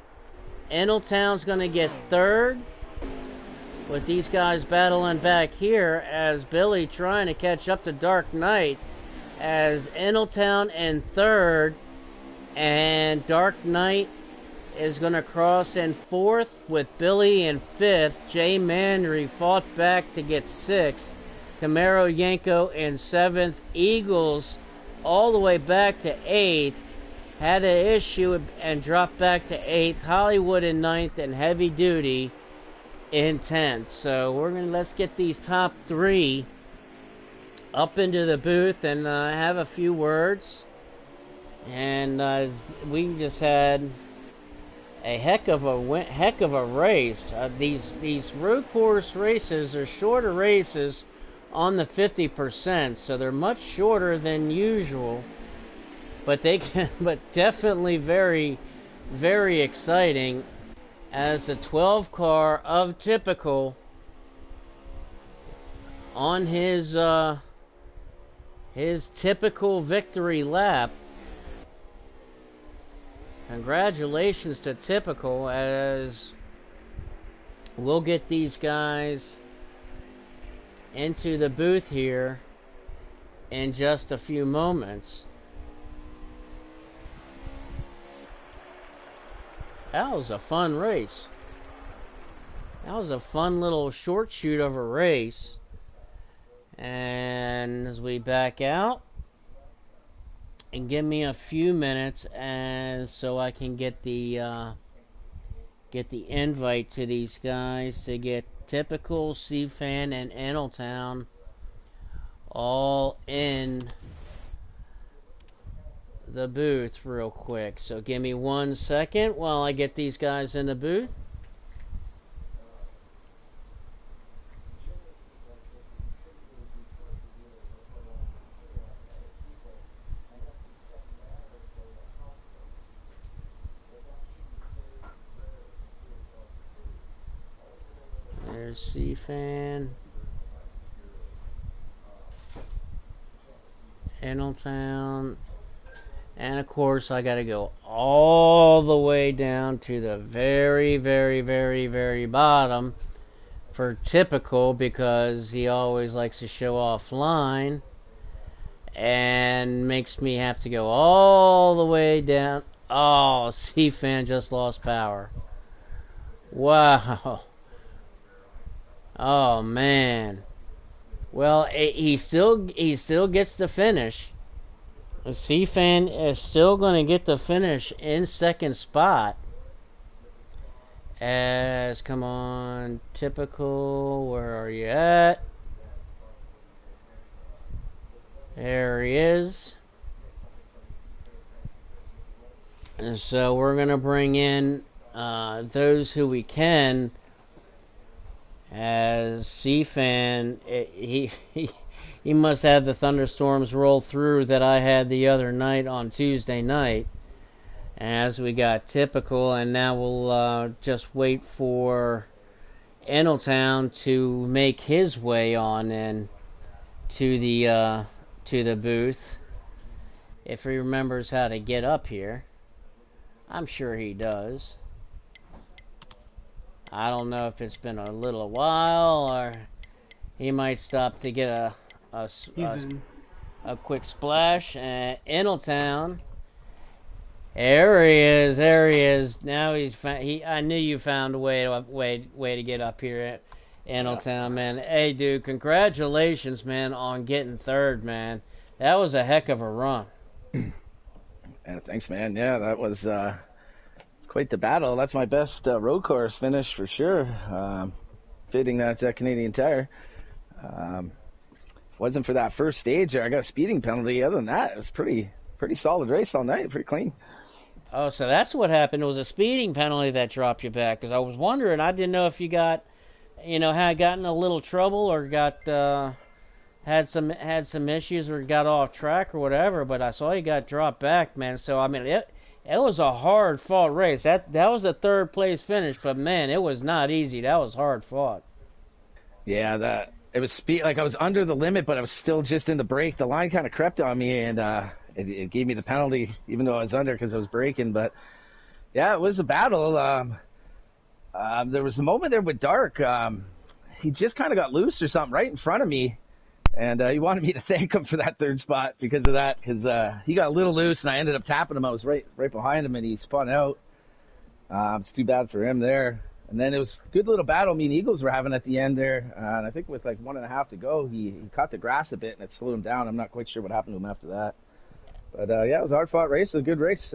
Eneltown's going to get 3rd, with these guys battling back here, as Billy trying to catch up to Dark Knight, as Eneltown in 3rd, and Dark Knight is going to cross in 4th, with Billy in 5th. Jay Manry fought back to get 6th. Camaro Yanko in 7th. Eagles all the way back to 8th. Had an issue and dropped back to 8th. Hollywood in 9th, and Heavy Duty in 10th. So let's get these top 3 up into the booth and have a few words. And we just had a heck of a race. These road course races are shorter races on the 50%, so they're much shorter than usual, but definitely very, very exciting, as the 12 car of Typical on his typical victory lap. Congratulations to Typical, as we'll get these guys into the booth here in just a few moments. That was a fun race. That was a fun little short shoot of a race. And as we back out, and give me a few minutes, and so I can get the invite to these guys to get Typical, C-Fan, and Eneltown all in the booth real quick. So give me 1 second while I get these guys in the booth. There's C-Fan, Eneltown, and of course I gotta go all the way down to the very, very, very, very bottom for Typical, because he always likes to show offline and makes me have to go all the way down. Oh, C-Fan just lost power. Wow. Oh man. Well, he still gets the finish. The C-Fan is still going to get the finish in 2nd spot. As, come on, Typical, where are you at? There he is. And so we're going to bring in those who we can, as C-Fan, he must have the thunderstorms roll through that I had the other night on Tuesday night. As we got Typical, and now we'll just wait for Eneltown to make his way on in to the booth. if he remembers how to get up here. I'm sure he does. I don't know if it's been a little while or he might stop to get a, a, a quick splash at Intletown. There he is. There he is. Now he's I knew you found a way to get up here at Intletown, man. Hey, dude, congratulations, man, on getting third, man. That was a heck of a run. And thanks, man. Yeah, that was quite the battle. That's my best road course finish for sure. Fitting that Canadian Tire. Wasn't for that first stage there. I got a speeding penalty. Other than that, it was pretty solid race all night. Pretty clean. Oh, so that's what happened. It was a speeding penalty that dropped you back. Because I was wondering, I didn't know if you got, had gotten a little trouble or got had some issues or got off track or whatever. But I saw you got dropped back, man. So I mean, it was a hard fought race. That was a third place finish, but man, it was not easy. That was hard fought. Yeah, that it was speed. Like I was under the limit, but I was still just in the brake. The line kind of crept on me, and it gave me the penalty, even though I was under because I was braking. But yeah, it was a battle. There was a moment there with Dark. He just kind of got loose or something right in front of me, and he wanted me to thank him for that third spot because of that. Because he got a little loose, and I ended up tapping him. I was right behind him, and he spun out. It's too bad for him there. And then it was a good little battle me and Eagles were having at the end there. And I think with like 1.5 to go, he caught the grass a bit, and it slowed him down. I'm not quite sure what happened to him after that. But yeah, it was a hard-fought race. It was a good race.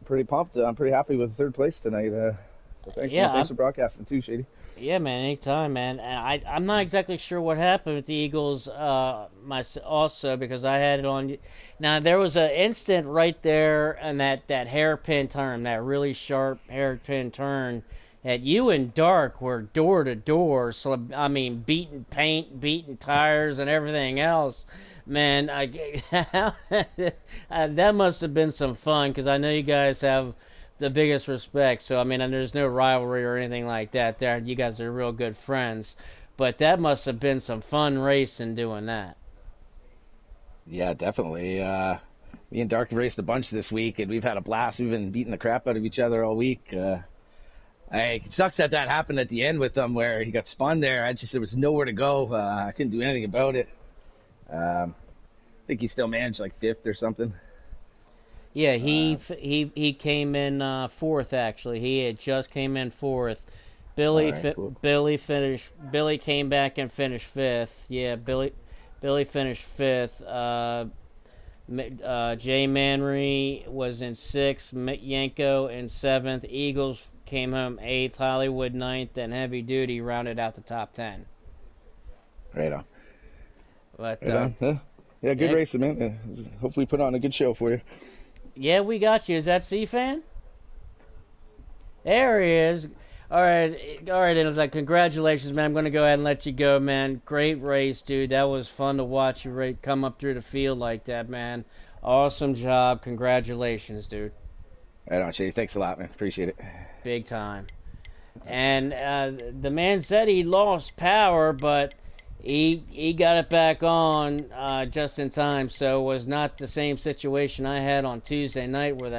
Pretty pumped. I'm pretty happy with third place tonight. So thanks for broadcasting too, Shady. Yeah, man, anytime, man. And I'm not exactly sure what happened with the Eagles also because I had it on. Now, there was an instant right there and that hairpin turn, that really sharp hairpin turn, that you and Dark were door to door. So, I mean, beating paint, beating tires, and everything else. Man, that must have been some fun because I know you guys have the biggest respect. So I mean, and there's no rivalry or anything like that. There, you guys are real good friends. But that must have been some fun racing doing that. Yeah, definitely. Me and Dark have raced a bunch this week, and we've had a blast. We've been beating the crap out of each other all week. It sucks that happened at the end with him, where he got spun there. There was nowhere to go. I couldn't do anything about it. I think he still managed like fifth or something. Yeah, he came in fourth actually. He had just came in fourth. Cool. Billy came back and finished fifth. Yeah, Billy finished fifth. Jay Manry was in sixth. Yanko in seventh. Eagles came home eighth. Hollywood ninth, and Heavy Duty rounded out the top 10. Right on. But right on. Yeah, good racing, man. Hopefully, put on a good show for you. Yeah, we got you. Is that C-Fan? There he is. All right. And it's like, congratulations, man. I'm going to go ahead and let you go, man. Great race, dude. That was fun to watch you come up through the field like that, man. Awesome job. Congratulations, dude. Right on, Shady. Thanks a lot, man. Appreciate it. Big time. And the man said he lost power, but he got it back on just in time, so it was not the same situation I had on Tuesday night where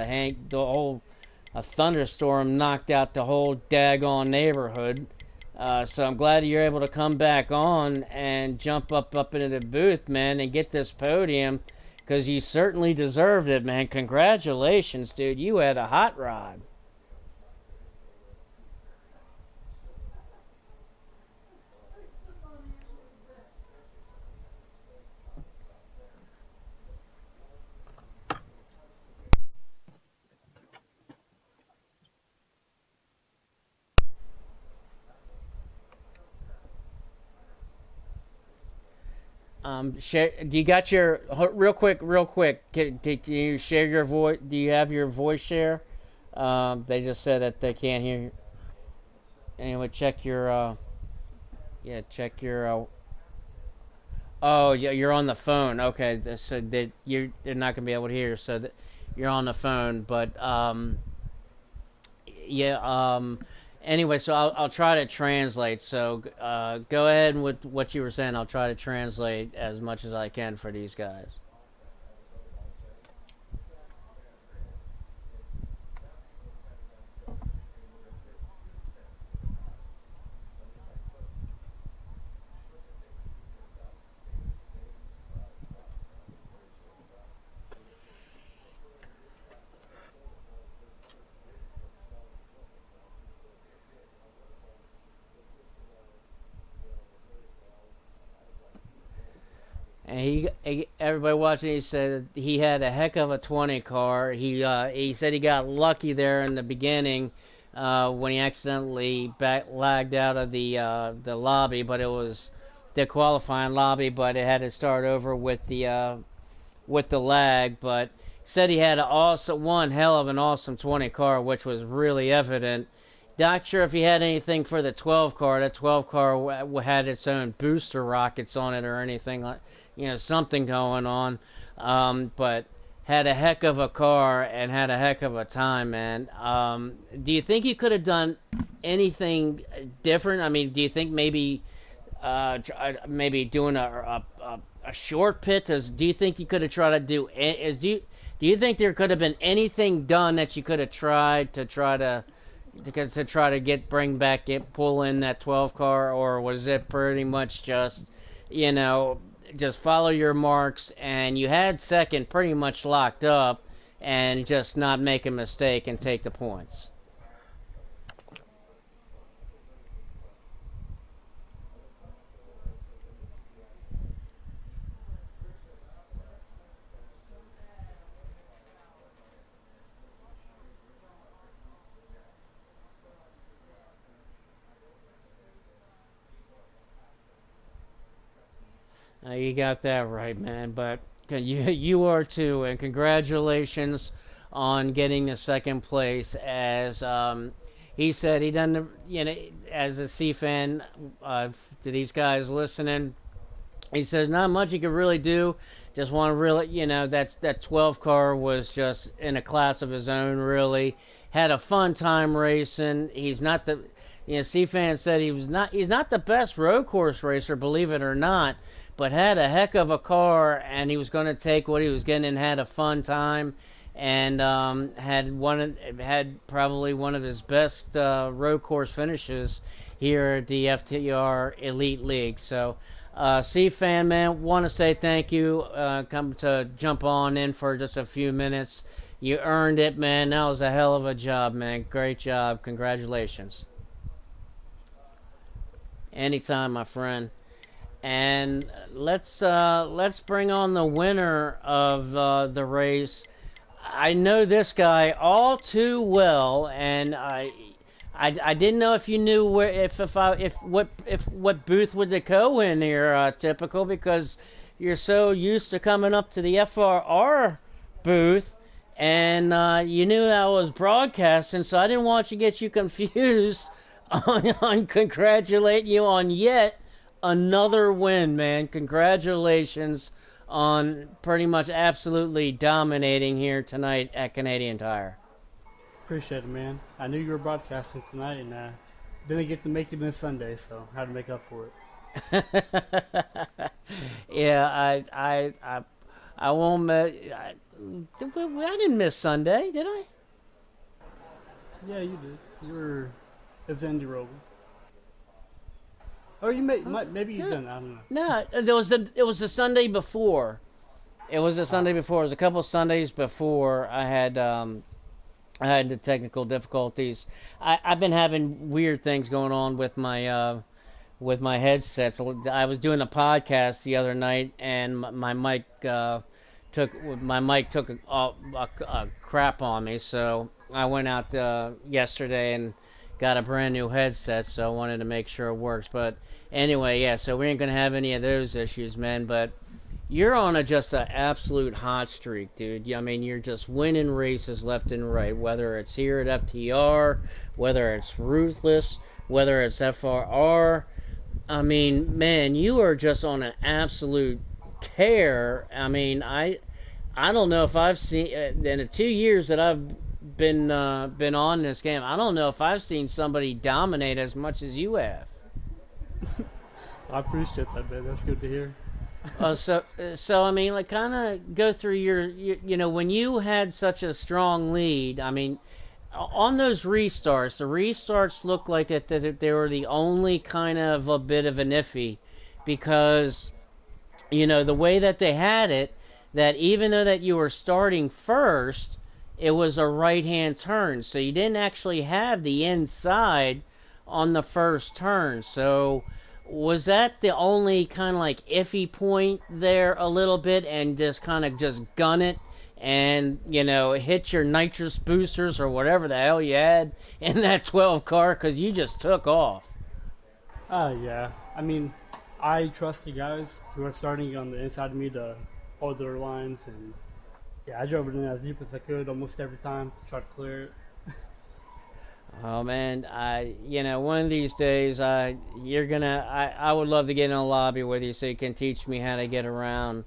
a thunderstorm knocked out the whole daggone neighborhood. So I'm glad you're able to come back on and jump up into the booth, man, and get this podium, because you certainly deserved it, man. Congratulations, dude. You had a hot rod. Do you got your real quick? Can you share your voice? Do you have your voice share? They just said that they can't hear you. Anyway, check your. Oh, yeah, you're on the phone. Okay, so they're not gonna be able to hear. So that you're on the phone, but yeah. Anyway, so I'll try to translate. So go ahead with what you were saying. I'll try to translate as much as I can for these guys. And everybody watching, he said he had a heck of a 20 car. He said he got lucky there in the beginning when he accidentally lagged out of the lobby, but it was the qualifying lobby, but it had to start over with the lag. But said he had one hell of an awesome 20 car, which was really evident. Not sure if he had anything for the 12 car. That 12 car had its own booster rockets on it or anything like, something going on. But had a heck of a car and had a heck of a time, man. Do you think you could have done anything different? I mean, do you think maybe doing a short pit? Do you think you could have tried to do you think there could have been anything done that you could have tried to try to pull in that 12 car, or was it pretty much just, just follow your marks, and you had second pretty much locked up, and just not make a mistake and take the points? You got that right, man. But you are too, and congratulations on getting the second place. As he said, he done as a C fan to these guys listening. He says not much he could really do. Just want to really, that 12 car was just in a class of his own. Really had a fun time racing. He's not the, C fan said he's not the best road course racer, believe it or not, but had a heck of a car, and he was going to take what he was getting and had a fun time, and had probably one of his best road course finishes here at the FTR Elite League. So, C-Fan, man, want to say thank you. Come to jump on in for just a few minutes. You earned it, man. That was a hell of a job, man. Great job. Congratulations. Anytime, my friend. And let's bring on the winner of the race. I know this guy all too well, and I didn't know if you knew where what booth would it go in here, typical, because you're so used to coming up to the FRR booth, and you knew I was broadcasting, so I didn't want to get you confused on congratulating you on yet another win, man. Congratulations on pretty much absolutely dominating here tonight at Canadian Tire. Appreciate it, man. I knew you were broadcasting tonight, and didn't get to make it this Sunday, so I had to make up for it. Yeah, I won't. I didn't miss Sunday, did I? Yeah, you did. You were at the Indy Rover. Or maybe you didn't. I don't know. No, it was the Sunday before. It was the Sunday before. It was a couple of Sundays before I had the technical difficulties. I've been having weird things going on with my headsets. I was doing a podcast the other night, and my mic took a crap on me. So I went out yesterday and got a brand new headset, so I wanted to make sure it works. But anyway, yeah, so we ain't gonna have any of those issues, man. But you're on just an absolute hot streak, dude. I mean, you're just winning races left and right, whether it's here at FTR, whether it's Ruthless, whether it's FRR. I mean, man, you are just on an absolute tear. I mean, I don't know if I've seen in the 2 years that I've been on this game, I don't know if I've seen somebody dominate as much as you have. I appreciate that, man. That's good to hear. So I mean, like, kind of go through your when you had such a strong lead. I mean, on those restarts, the restarts looked like that they were the only kind of a bit of an iffy, because the way that they had it, that even though that you were starting first, it was a right-hand turn, so you didn't actually have the inside on the first turn. So Was that the only kind of like iffy point there a little bit, and just kind of just gun it and hit your nitrous boosters or whatever the hell you had in that 12 car because you just took off? Yeah. I mean, I trust the guys who are starting on the inside of me to hold their lines, and yeah, I drove it in as deep as I could almost every time to try to clear it. Oh man, one of these days, I would love to get in a lobby with you so you can teach me how to get around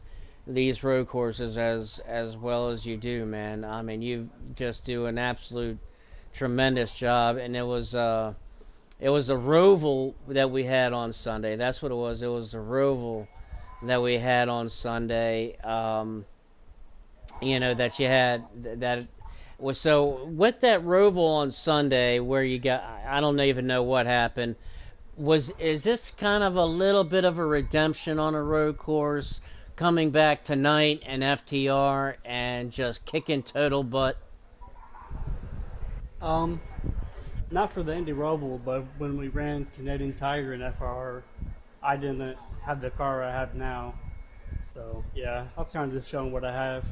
these road courses as well as you do, man. I mean, you just do an absolute tremendous job, and it was a roval that we had on Sunday. That's what it was. It was a roval that we had on Sunday. That you had that was so with that roval on Sunday where you got. I don't even know what happened. Is this kind of a little bit of a redemption on a road course coming back tonight and FTR and just kicking total butt? Um, Not for the Indy Roval, but when we ran Canadian Tiger and FR, I didn't have the car I have now. So yeah, I was kind of just showing what I have.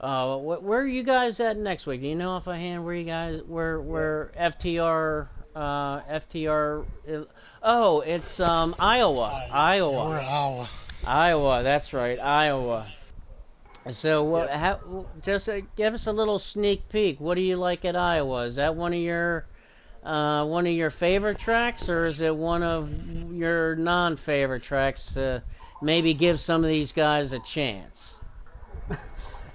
Where are you guys at next week? Do you know offhand where you guys where FTR FTR? Oh, it's Iowa, Yeah, we're Iowa, in Iowa. Iowa. That's right, Iowa. So, Yep. just give us a little sneak peek. What do you like at Iowa? Is that one of your favorite tracks, or is it one of your non-favorite tracks? Maybe give some of these guys a chance.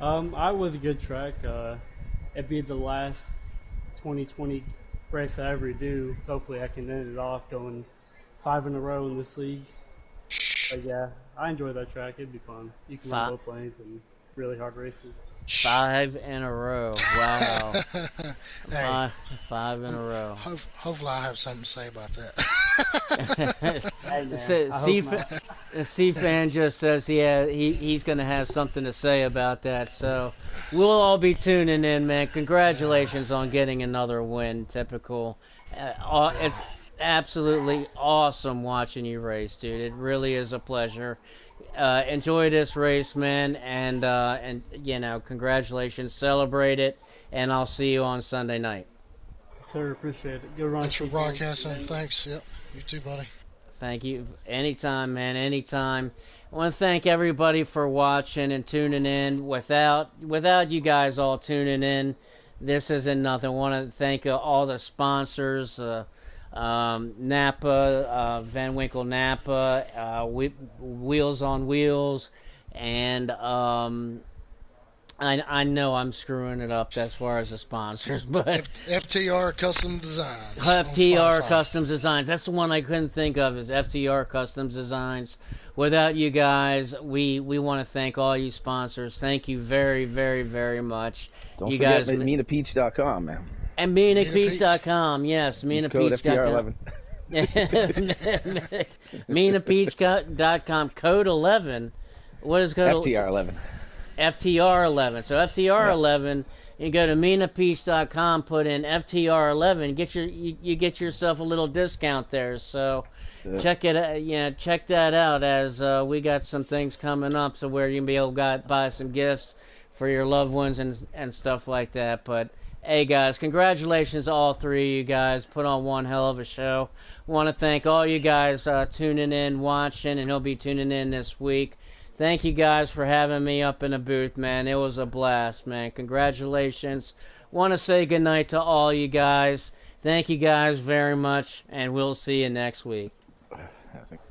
I was a good track. It'd be the last 2020 race I ever do. Hopefully, I can end it off going 5 in a row in this league. But yeah, I enjoy that track. It'd be fun. You can run Five, both lanes and really hard races. 5 in a row. Wow. Hey, Five, 5 in a row. hopefully I have something to say about that. Hey man, So, I hope not. C-Fan just says he's going to have something to say about that. So we'll all be tuning in, man. Congratulations on getting another win. Typical. It's absolutely awesome watching you race, dude. It really is a pleasure. Enjoy this race, man, and congratulations. Celebrate it, and I'll see you on Sunday night. Sir, appreciate it. Good run, Thanks for Sequel. broadcasting. Thanks. Yep. You too, buddy. Thank you. Anytime, man. Anytime. I want to thank everybody for watching and tuning in. Without you guys all tuning in, this isn't nothing. I want to thank all the sponsors, Napa, Van Winkle Napa, Wheels on Wheels, and I know I'm screwing it up as far as the sponsors, but FTR Custom Designs. on FTR Spotify. Customs Designs. That's the one I couldn't think of, is FTR Customs Designs. Without you guys, we want to thank all you sponsors. Thank you very, very, very much. Don't You forget guys MinaPeach.com, man. and Peach. MinaPeach.com. Yes, Use code MinaPeach.com. FTR11. MinaPeach.com. Code 11. What is code? FTR11. FTR11. So FTR11, you go to MinaPeach.com, put in FTR11, you get yourself a little discount there. So check that out, as we got some things coming up, so where you can be able to buy some gifts for your loved ones and stuff like that. But hey guys, congratulations to all three of you guys. Put on one hell of a show. Want to thank all you guys tuning in, watching, and he'll be tuning in this week. Thank you guys for having me up in the booth, man. It was a blast, man. Congratulations. Want to say goodnight to all you guys. Thank you guys very much, and we'll see you next week. I think